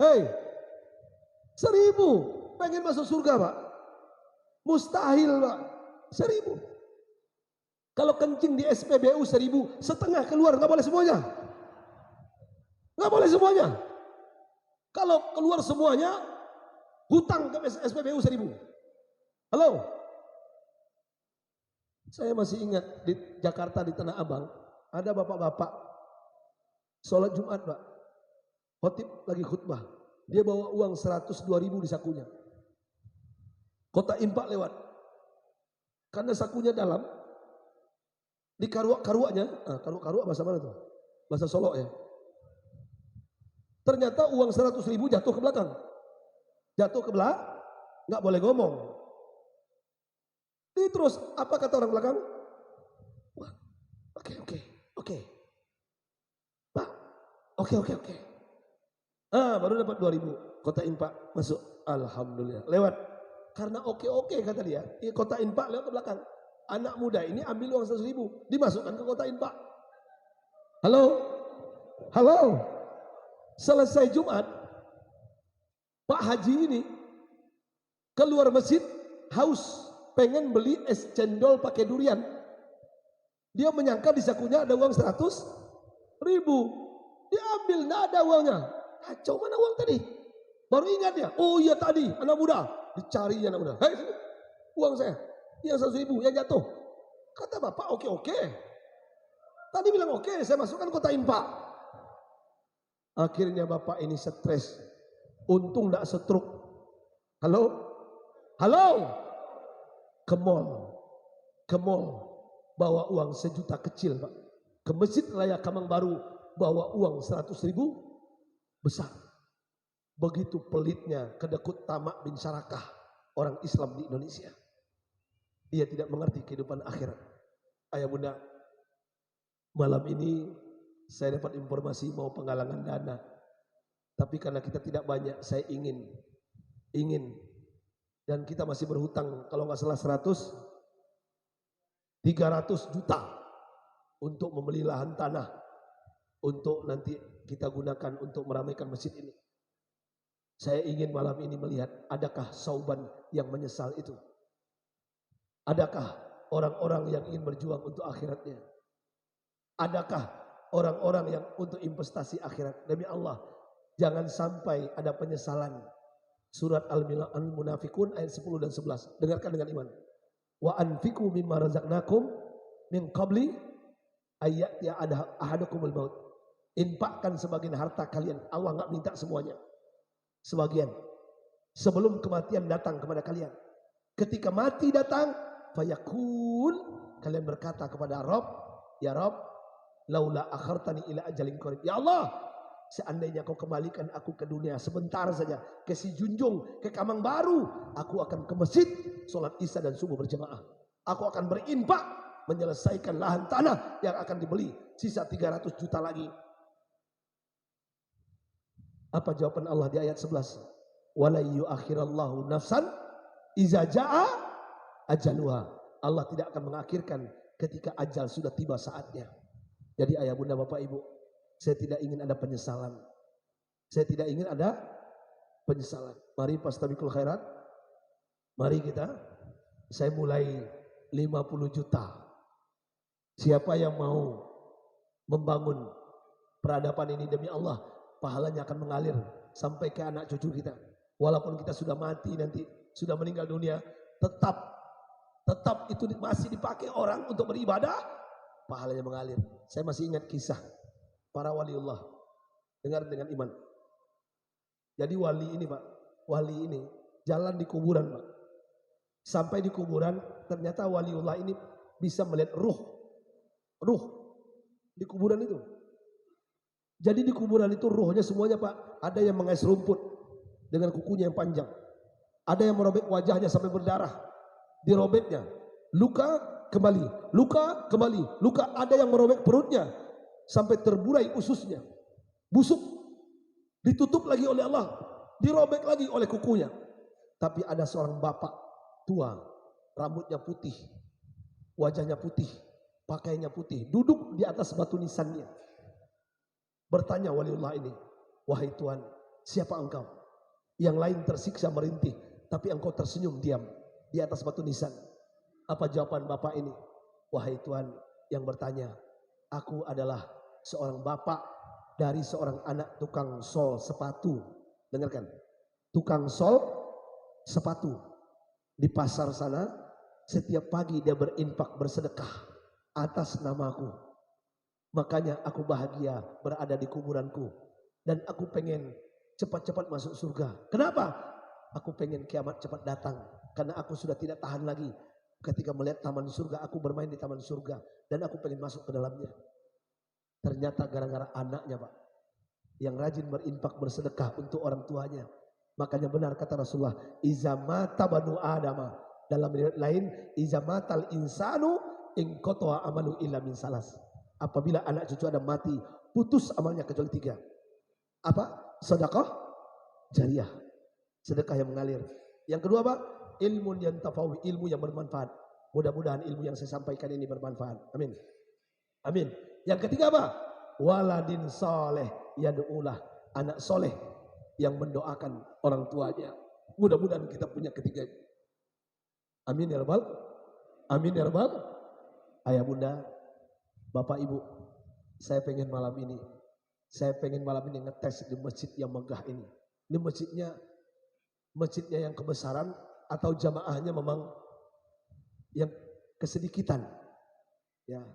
Hei, 1.000. Pengen masuk surga Pak? Mustahil Pak. 1.000. Kalau kencing di SPBU 1.000, setengah keluar, nggak boleh semuanya. Nggak boleh semuanya. Kalau keluar semuanya, hutang ke SPBU 1.000. Halo? Saya masih ingat di Jakarta di Tanah Abang, ada bapak-bapak sholat Jumat Pak. Khotib lagi khutbah. Dia bawa uang 102.000 di sakunya. Kota infak lewat. Karena sakunya dalam, di karuak-karuaknya, karuak bahasa mana tuh? Bahasa Solo ya. Ternyata uang 100.000 jatuh ke belakang. Jatuh ke belakang, nggak boleh ngomong. Ini terus, apa kata orang belakang? Wah, oke. Pak, oke. Baru dapat 2.000. Kota infak masuk. Alhamdulillah. Lewat. Karena oke kata dia. Kota infak lewat ke belakang. Anak muda ini ambil uang 100.000, dimasukkan ke kota infak. Halo. Selesai Jumat, Pak Haji ini keluar masjid haus, pengen beli es cendol pakai durian. Dia menyangka di sakunya ada uang 100.000. Dia ambil, nggak ada uangnya. Kacau, mana uang tadi? Baru ingat dia. Oh iya tadi, anak muda. Dicari anak muda. Hei, uang saya. Yang 100.000 yang jatuh. Kata bapak oke. Tadi bilang oke, saya masukkan kota infak. Akhirnya bapak ini stres. Untung tidak setruk. Halo? Ke mall. Bawa uang 1 juta kecil Pak. Ke Masjid Raya Kemang Baru. Bawa uang 100.000 besar. Begitu pelitnya kedekut tamak bin Sarakah orang Islam di Indonesia. Dia tidak mengerti kehidupan akhirat. Ayah bunda, malam ini saya dapat informasi mau penggalangan dana. Tapi karena kita tidak banyak, saya ingin. Dan kita masih berhutang, kalau nggak salah 300 juta untuk membeli lahan tanah. Untuk nanti kita gunakan untuk meramaikan masjid ini. Saya ingin malam ini melihat, adakah Sauban yang menyesal itu? Adakah orang-orang yang ingin berjuang untuk akhiratnya? Adakah orang-orang yang untuk investasi akhirat? Demi Allah, jangan sampai ada penyesalan. Surat Al-Munafikun ayat 10 dan 11. Dengarkan dengan iman. Wa anfiqu mimma razaqnakum min qabli ayyati ahadukumul maut. Infakkan sebagian harta kalian. Allah enggak minta semuanya. Sebagian. Sebelum kematian datang kepada kalian. Ketika mati datang, fayakul, kalian berkata kepada Rabb, ya Rabb, laula akhartani ila ajalin qarib. Ya Allah, seandainya kau kembalikan aku ke dunia sebentar saja, ke si Junjung, ke Kamang Baru, aku akan ke masjid, sholat isya dan subuh berjamaah. Aku akan berinfak menyelesaikan lahan tanah yang akan dibeli, sisa 300 juta lagi. Apa jawaban Allah di ayat 11? Wala yu'akhirallahu nafsan iza ja'a ajaluha. Allah tidak akan mengakhirkan ketika ajal sudah tiba saatnya. Jadi ayah bunda bapak ibu, saya tidak ingin ada penyesalan. Mari fastabiqul khairat. Mari saya mulai 50 juta. Siapa yang mau membangun peradaban ini demi Allah, pahalanya akan mengalir sampai ke anak cucu kita. Walaupun kita sudah mati nanti, sudah meninggal dunia, tetap itu masih dipakai orang untuk beribadah, pahalanya mengalir. Saya masih ingat kisah para waliullah. Dengar dengan iman. Jadi wali ini jalan di kuburan Pak. Sampai di kuburan ternyata waliullah ini bisa melihat ruh di kuburan itu. Jadi di kuburan itu ruhnya semuanya Pak, ada yang mengais rumput dengan kukunya yang panjang. Ada yang merobek wajahnya sampai berdarah, dirobeknya, luka kembali, luka kembali, luka. Ada yang merobek perutnya sampai terburai ususnya, busuk, ditutup lagi oleh Allah, dirobek lagi oleh kukunya. Tapi ada seorang bapak tua, rambutnya putih, wajahnya putih, pakaiannya putih, duduk di atas batu nisannya. Bertanya waliullah ini, wahai Tuhan, siapa engkau? Yang lain tersiksa merintih, tapi engkau tersenyum diam di atas batu nisan. Apa jawaban bapak ini? Wahai Tuhan yang bertanya, aku adalah seorang bapak dari seorang anak tukang sol sepatu. Dengarkan, tukang sol sepatu di pasar sana. Setiap pagi dia berinfak bersedekah atas namaku. Makanya aku bahagia berada di kuburanku. Dan aku pengen cepat-cepat masuk surga. Kenapa? Aku pengen kiamat cepat datang. Karena aku sudah tidak tahan lagi. Ketika melihat taman surga, aku bermain di taman surga. Dan aku pengen masuk ke dalamnya. Ternyata gara-gara anaknya, Pak, yang rajin berinfak bersedekah untuk orang tuanya. Makanya benar kata Rasulullah, iza mata banu adama. Dalam riwayat lain, iza matal insanu in qata'a amalu illa min salas. Apabila anak cucu Adam mati, putus amalnya kecuali 3. Apa? Sedekah jariah, sedekah yang mengalir. Yang kedua apa? Ilmu yang tafawi, ilmu yang bermanfaat. Mudah-mudahan ilmu yang saya sampaikan ini bermanfaat. Amin. Amin. Yang ketiga apa? Waladin soleh yad'ulah, anak soleh yang mendoakan orang tuanya. Mudah-mudahan kita punya ketiga. Amin ya rabbal. Amin ya rabbal. Ayah bunda, bapak ibu, saya pengen malam ini ngetes di masjid yang megah ini. Ini masjidnya yang kebesaran atau jamaahnya memang yang kesedikitan. Ya,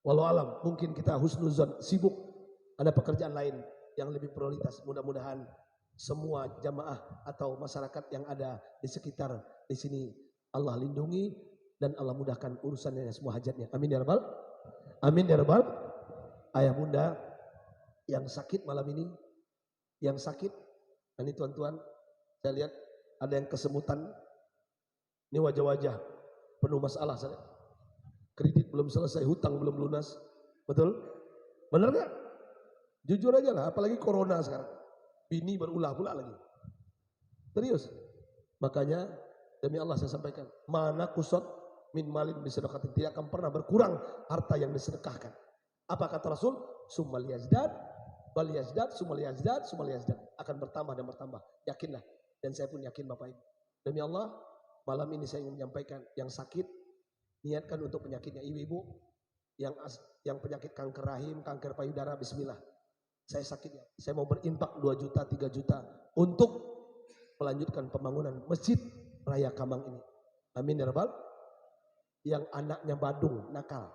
walau alam, mungkin kita husnuzon, sibuk, ada pekerjaan lain yang lebih prioritas. Mudah-mudahan semua jamaah atau masyarakat yang ada di sekitar di sini Allah lindungi dan Allah mudahkan urusannya semua hajatnya. Amin ya rabbal. Amin ya rabbal. Ayah bunda yang sakit malam ini, yang sakit, ini tuan-tuan, saya lihat ada yang kesemutan. Ini wajah-wajah penuh masalah. Kredit belum selesai, hutang belum lunas. Betul? Benar gak? Jujur aja lah, apalagi corona sekarang. Bini berulah pula lagi. Serius. Makanya demi Allah saya sampaikan, mana kusot min malin bisedekatin, tidak akan pernah berkurang harta yang disedekahkan. Apa kata Rasul? Summal yazdad, bal yazdad, summal yazdad, summal yazdad. Akan bertambah dan bertambah. Yakinlah. Dan saya pun yakin Bapak Ibu. Demi Allah, malam ini saya ingin menyampaikan yang sakit, niatkan untuk penyakitnya ibu-ibu, yang penyakit kanker rahim, kanker payudara, bismillah. Saya sakit ya, saya mau berinfak 2 juta, 3 juta untuk melanjutkan pembangunan Masjid Raya Kamang ini. Amin ya rabbal. Yang anaknya badung, nakal.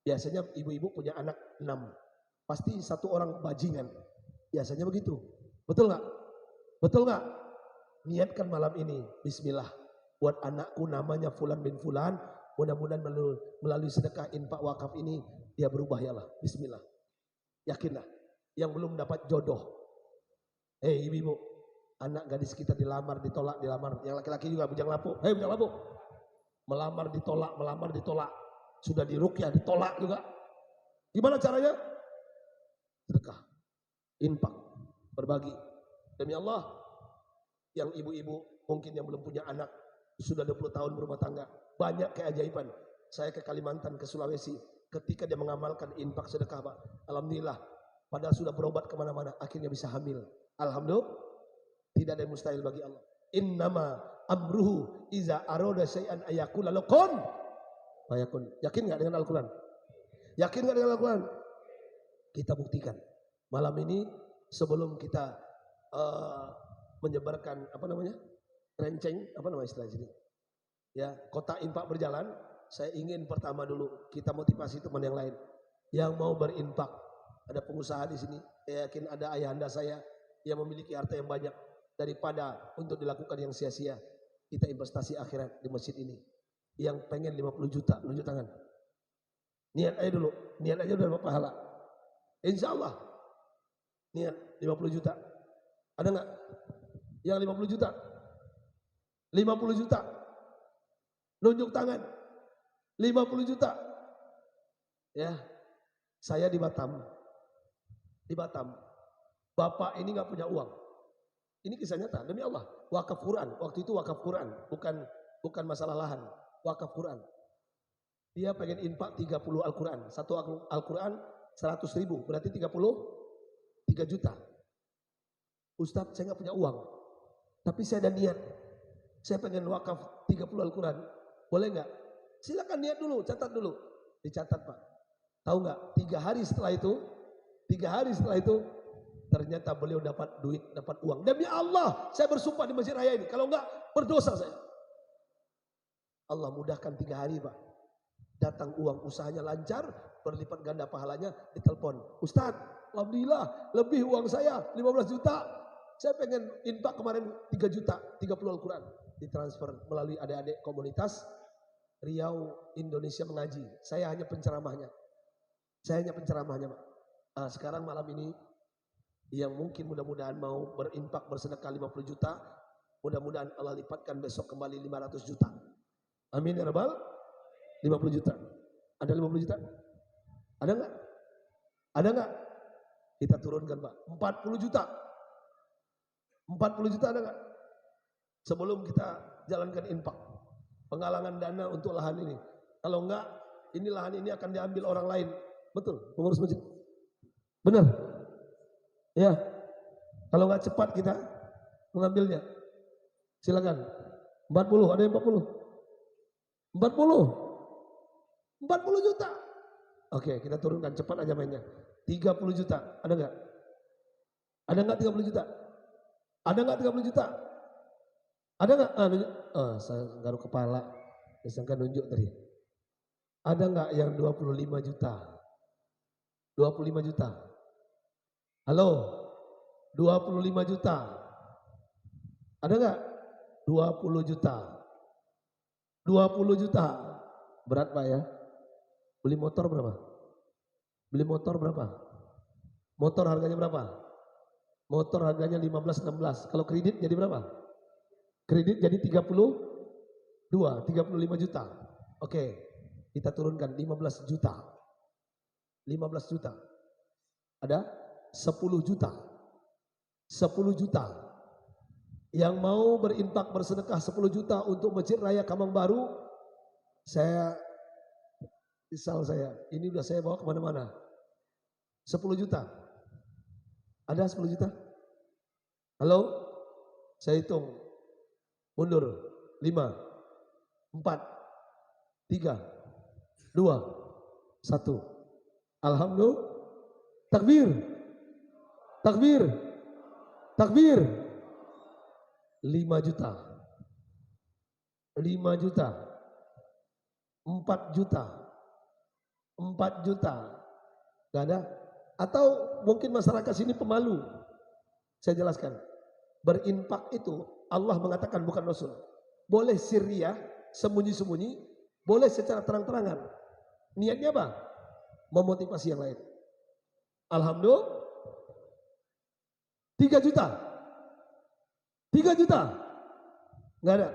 Biasanya ibu-ibu punya anak 6. Pasti 1 orang bajingan. Biasanya begitu. Betul nggak? Betul nggak? Niatkan malam ini, bismillah. Buat anakku namanya Fulan bin Fulan. Mudah-mudahan melalui sedekah infak wakaf ini dia berubah ya Allah. Bismillah. Yakinlah. Yang belum dapat jodoh. Ibu-ibu, anak gadis kita dilamar, ditolak, dilamar. Yang laki-laki juga bujang lapuk. Bujang lapuk. Melamar ditolak. Sudah diruqyah ditolak juga. Gimana caranya? Sedekah, infak, berbagi. Demi Allah, yang ibu-ibu mungkin yang belum punya anak, sudah 20 tahun berumah tangga, banyak keajaiban. Saya ke Kalimantan, ke Sulawesi, ketika dia mengamalkan infak sedekah, Pak, alhamdulillah, padahal sudah berobat kemana-mana, akhirnya bisa hamil. Alhamdulillah, tidak ada yang mustahil bagi Allah. Innama amruhu iza aroda syai'an ayakula lakun fayakun. Yakin nggak dengan Al-Quran? Yakin nggak dengan Al-Quran? Kita buktikan malam ini sebelum kita menyebarkan renceng, istilah sini ya, kotak infak berjalan. Saya ingin pertama dulu kita motivasi teman yang lain yang mau berinfak. Ada pengusaha di sini, saya yakin ada ayahanda saya yang memiliki harta yang banyak, daripada untuk dilakukan yang sia-sia, kita investasi akhirat di masjid ini. Yang pengen 50 juta, tunjuk tangan. Niat aja dulu, niat aja udah dapat pahala. Insya Allah, niat 50 juta. Ada nggak yang 50 juta? 50 juta. Nunjuk tangan. 50 juta. Ya. Saya di Batam. Di Batam. Bapak ini nggak punya uang. Ini kisah nyata demi Allah. Wakaf Quran. Waktu itu wakaf Quran, bukan masalah lahan. Wakaf Quran. Dia pengen infak 30 Al-Quran. Satu Al-Quran 100.000, berarti 33 juta. Ustadz, saya nggak punya uang, tapi saya ada niat. Saya pengen wakaf 30 Al-Quran. Boleh nggak? Silakan niat dulu, catat dulu. Dicatat Pak. Tahu nggak? 3 hari setelah itu, ternyata beliau dapat duit, dapat uang. Demi Allah, saya bersumpah di Masjid Raya ini. Kalau enggak, berdosa saya. Allah mudahkan 3 hari Pak. Datang uang, usahanya lancar, berlipat ganda pahalanya, ditelepon. Ustadz, alhamdulillah, lebih uang saya, 15 juta. Saya pengen infak kemarin 3 juta, 30 Al-Quran. Ditransfer melalui adik-adik komunitas Riau Indonesia Mengaji. Saya hanya penceramahnya. Pak. Nah, sekarang malam ini, yang mungkin mudah-mudahan mau berinfak bersedekah 50 juta, mudah-mudahan Allah lipatkan besok kembali 500 juta. Amin ya Rabbal. 50 juta. Ada 50 juta? Ada enggak? Ada enggak? Kita turunkan Pak. 40 juta. 40 juta ada enggak? Sebelum kita jalankan infak. Penggalangan dana untuk lahan ini. Kalau enggak, ini lahan ini akan diambil orang lain. Betul, pengurus masjid. Benar? Ya. Kalau enggak cepat kita mengambilnya. Silakan. 40, ada yang 40? 40 juta. Oke, kita turunkan cepat aja mainnya. 30 juta, ada enggak? Ada enggak 30 juta? Ada enggak 30 juta? Ada enggak? Saya garuk kepala. Disangka nunjuk tadi. Ada enggak yang 25 juta? 25 juta. Halo? 25 juta. Ada enggak? 20 juta. 20 juta. Berat Pak ya? Beli motor berapa? Motor harganya berapa? Motor harganya 15-16. Kalau kredit jadi berapa? Kredit jadi 35 juta. Oke, kita turunkan 15 juta. 15 juta. Ada 10 juta. 10 juta. Yang mau berinfak bersedekah 10 juta untuk Masjid Raya Kamang Baru, ini udah saya bawa kemana-mana. 10 juta. Ada 10 juta? Halo? Saya hitung. Mundur. 5, 4, 3, 2, 1. Alhamdulillah. Takbir. Takbir. Takbir. 5 juta. 5 juta. 4 juta. 4 juta. Gak ada? Atau mungkin masyarakat sini pemalu. Saya jelaskan. Berinfak itu Allah mengatakan bukan Rasul. Boleh sirriyah, sembunyi-sembunyi. Boleh secara terang-terangan. Niatnya apa? Memotivasi yang lain. Alhamdulillah. 3 juta. 3 juta. Gak ada.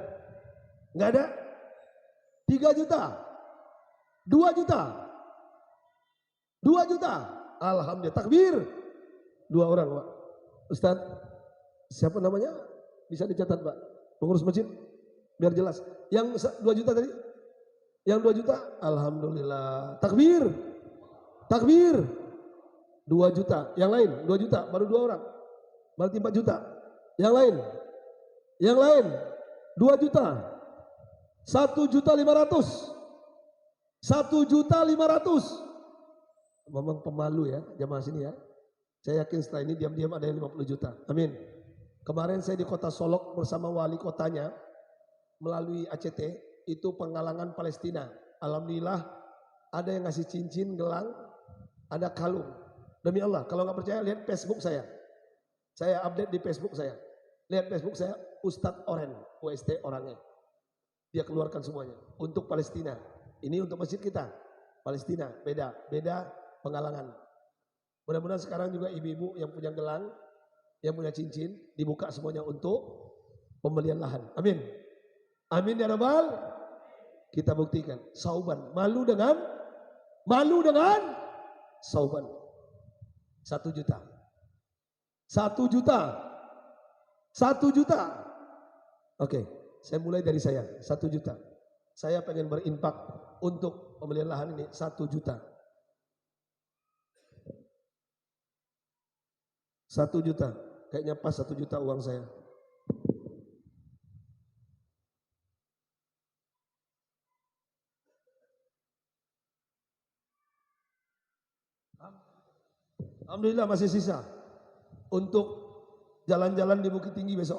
Gak ada. 3 juta. 2 juta. 2 juta. Alhamdulillah. Takbir. 2 orang Pak. Ustadz, siapa namanya? Bisa dicatat Pak. Pengurus masjid. Biar jelas. Yang 2 juta tadi? Yang 2 juta? Alhamdulillah. Takbir. Takbir. 2 juta. Yang lain 2 juta. Baru 2 orang. Berarti 4 juta. Yang lain. Yang lain 2 juta. 1.500.000. 1.500.000. Memang pemalu ya jamaah sini ya. Saya yakin setelah ini diam-diam ada yang 50 juta. Amin. Kemarin saya di kota Solok bersama wali kotanya melalui ACT itu penggalangan Palestina. Alhamdulillah ada yang ngasih cincin, gelang, ada kalung. Demi Allah, kalau nggak percaya lihat Facebook saya. Saya update di Facebook saya. Lihat Facebook saya, Ustadz Oren, UST orangnya. Dia keluarkan semuanya untuk Palestina. Ini untuk masjid kita. Palestina beda penggalangan. Mudah-mudahan sekarang juga ibu-ibu yang punya gelang, yang punya cincin, dibuka semuanya untuk pembelian lahan. Amin. Amin ya rabbal. Kita buktikan. Sauban. Malu dengan sauban. 1 juta. 1 juta. 1 juta. Oke, saya mulai dari saya. 1 juta. Saya pengen berinfak untuk pembelian lahan ini 1 juta. 1 juta. Kayaknya pas 1 juta uang saya. Alhamdulillah masih sisa untuk jalan-jalan di Bukit Tinggi besok.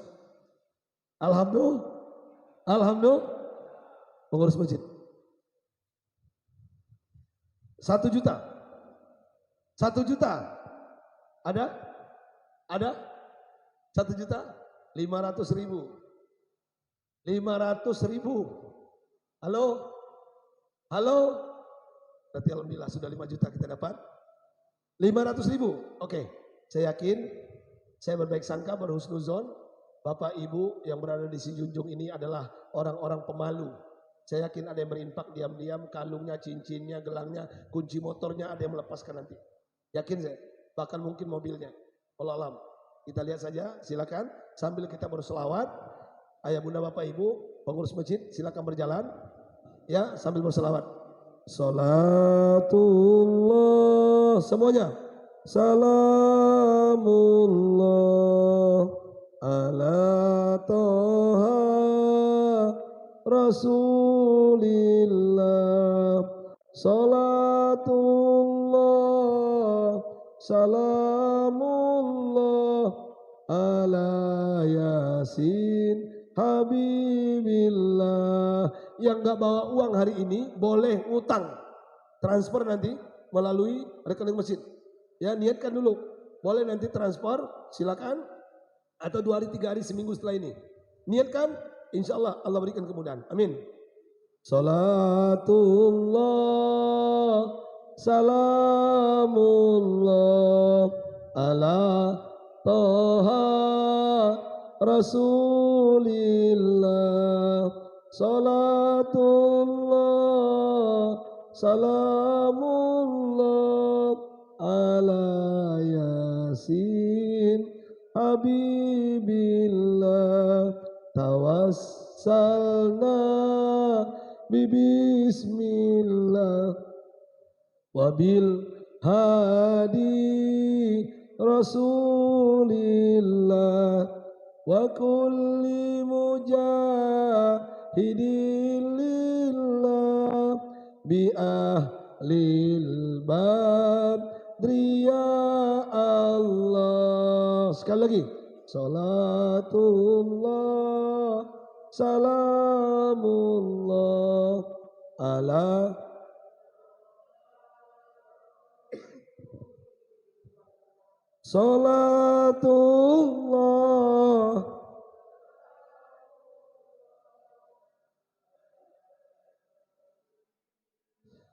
Alhamdulillah, pengurus masjid. 1 juta. 1 juta. Ada? 1 juta? 500.000. 500.000. Halo? Berarti alhamdulillah sudah 5 juta kita dapat. 500.000. Oke, saya yakin, saya berbaik sangka, berhusnuzon, Bapak Ibu yang berada di Sijunjung ini adalah orang-orang pemalu. Saya yakin ada yang berinfak diam-diam, kalungnya, cincinnya, gelangnya, kunci motornya ada yang melepaskan nanti. Yakin saya, bahkan mungkin mobilnya. Allah alam. Kita lihat saja, silakan sambil kita berselawat. Ayah bunda bapak ibu, pengurus masjid, silakan berjalan. Ya, sambil berselawat. Salatullah semuanya. Salamullah ala toha Rasulillah. Salatullah salamullah ala Yasin Habibillah. Yang gak bawa uang hari ini boleh ngutang, transfer nanti melalui rekening masjid. Ya, niatkan dulu. Boleh nanti transfer, silakan. Atau 2 hari, 3 hari, seminggu setelah ini. Niatkan, insya Allah Allah berikan kemudahan. Amin. Salatullah salamullah ala toha Rasulillah. Salatullah salamullah ala Yasin Habibillah. Tawassalna bismillah wabil hadi Rasulillah wa kulli mujahidin lillah bi ahlil badri ya Allah. Sekali lagi. Salatullah salamullah ala salatullah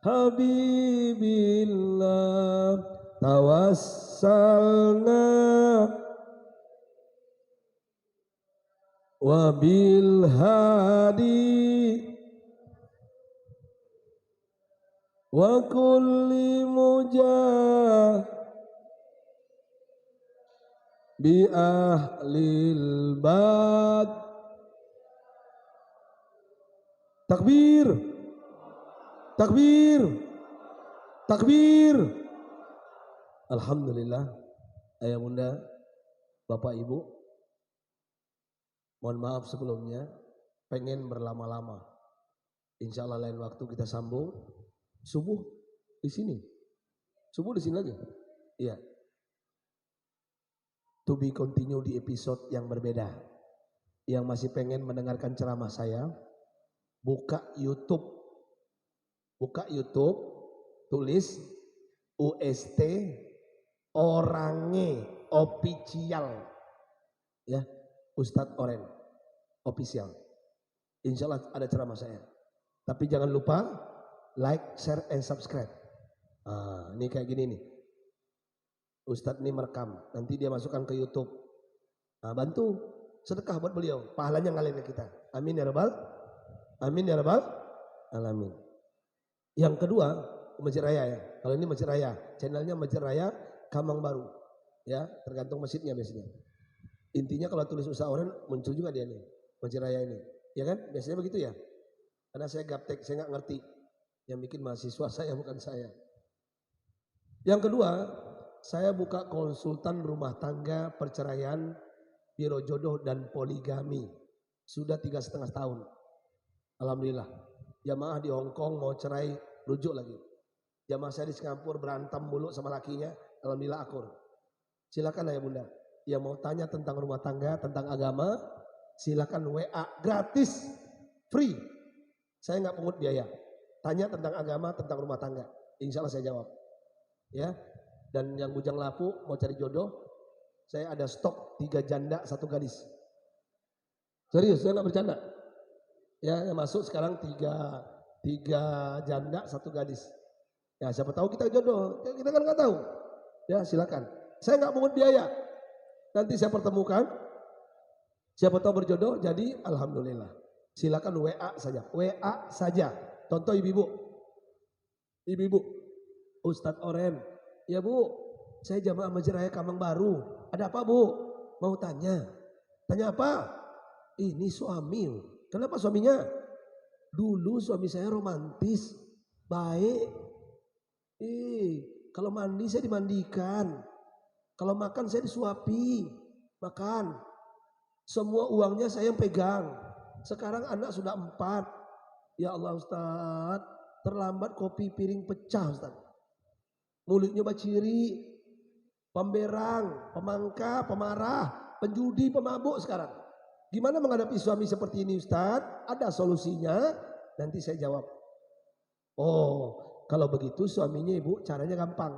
Habibillah. Tawassalna wabil hadi wa kulli mujah bi ahlil bad. Takbir, takbir, takbir. Alhamdulillah. Ayah bunda, bapak ibu, mohon maaf sebelumnya, pengen berlama-lama. Insya Allah lain waktu kita sambung. Subuh di sini. Subuh di sini lagi. Iya. To be continue di episode yang berbeda. Yang masih pengen mendengarkan ceramah saya, buka YouTube. Buka YouTube, tulis UST Orange Official. Ya, Ustadz Oren Official. Insya Allah ada ceramah saya. Tapi jangan lupa like, share, and subscribe. Ini kayak gini nih. Ustadz ini merekam. Nanti dia masukkan ke YouTube. Bantu sedekah buat beliau. Pahalanya ngalir ke kita. Amin ya rabbal. Amin ya rabbal alamin. Yang kedua, Masjid Raya ya. Kalau ini Masjid Raya, channelnya Masjid Raya Kamang Baru. Ya, tergantung masjidnya biasanya. Intinya kalau tulis usaha oren muncul juga dia nih, Masjid Raya ini. Ya kan? Biasanya begitu ya. Karena saya gaptek, saya nggak ngerti. Yang bikin mahasiswa saya bukan saya. Yang kedua, saya buka konsultan rumah tangga, perceraian, biro jodoh dan poligami. Sudah 3,5 tahun. Alhamdulillah. Jamaah di Hong Kong mau cerai, rujuk lagi. Jamaah saya di Singapura berantem mulu sama lakinya, alhamdulillah akur. Silakan ya Bunda. Yang mau tanya tentang rumah tangga, tentang agama, silakan WA gratis, free. Saya nggak pungut biaya. Tanya tentang agama, tentang rumah tangga. Insya Allah saya jawab. Ya. Dan yang bujang lapu mau cari jodoh, saya ada stok 3 janda 1 gadis. Serius, saya nggak bercanda. Ya, yang masuk sekarang 3 janda 1 gadis. Ya, siapa tahu kita jodoh, kita kan nggak tahu. Ya, silakan. Saya nggak pungut biaya. Nanti saya pertemukan. Siapa tahu berjodoh, jadi alhamdulillah. Silakan WA saja, WA saja. Contoh ibu-ibu, Ustadz Oren, ya Bu, saya jamaah Masjid Raya Kamang Baru. Ada apa Bu? Mau tanya. Tanya apa? Ini suami. Kenapa suaminya? Dulu suami saya romantis, baik. Kalau mandi saya dimandikan. Kalau makan saya disuapi. Makan. Semua uangnya saya yang pegang. Sekarang anak sudah 4. Ya Allah Ustadz, terlambat kopi piring pecah Ustadz. Mulutnya baciri, pemberang, pemangka, pemarah, penjudi, pemabuk sekarang. Gimana menghadapi suami seperti ini Ustadz? Ada solusinya? Nanti saya jawab. Oh, kalau begitu suaminya ibu caranya gampang.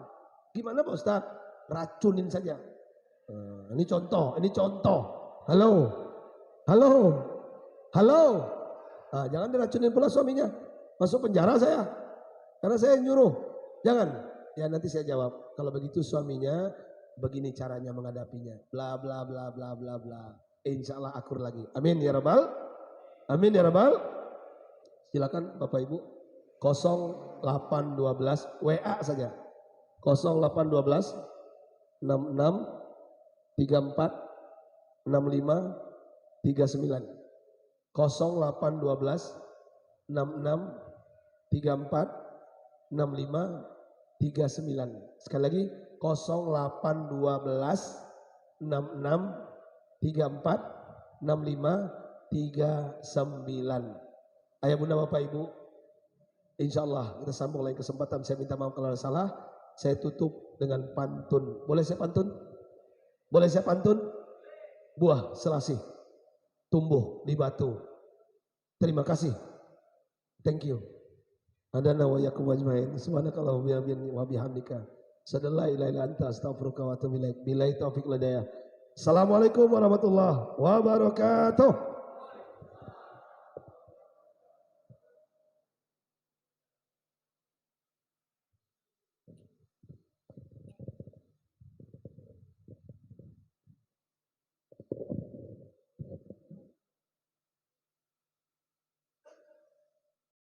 Gimana Pak Ustadz? Racunin saja. Ini contoh. Halo. Nah, jangan diracunin pula suaminya. Masuk penjara saya. Karena saya nyuruh. Jangan. Ya nanti saya jawab. Kalau begitu suaminya begini caranya menghadapinya. Bla bla bla bla bla bla. Insya Allah akur lagi. Amin ya rabbal. Amin ya rabbal. Silakan Bapak Ibu. 0812 WA saja. 0812 66 34 65 39. 0812 66 34 65 39. Sekali lagi 0812 66 34 65 39. Ayah Bunda Bapak Ibu, insya Allah kita sambung lain kesempatan. Saya minta maaf kalau ada salah. Saya tutup dengan pantun. Boleh saya pantun? Boleh saya pantun? Buah selasih tumbuh di batu. Terima kasih. Thank you. Adana wa yakum ajmain. Subhanakallahu wa bihamdika. Sadallah ilaha illa anta astaghfiruka wa atubu ilaik. Billahi taufiq hidayah. Assalamualaikum warahmatullahi wabarakatuh.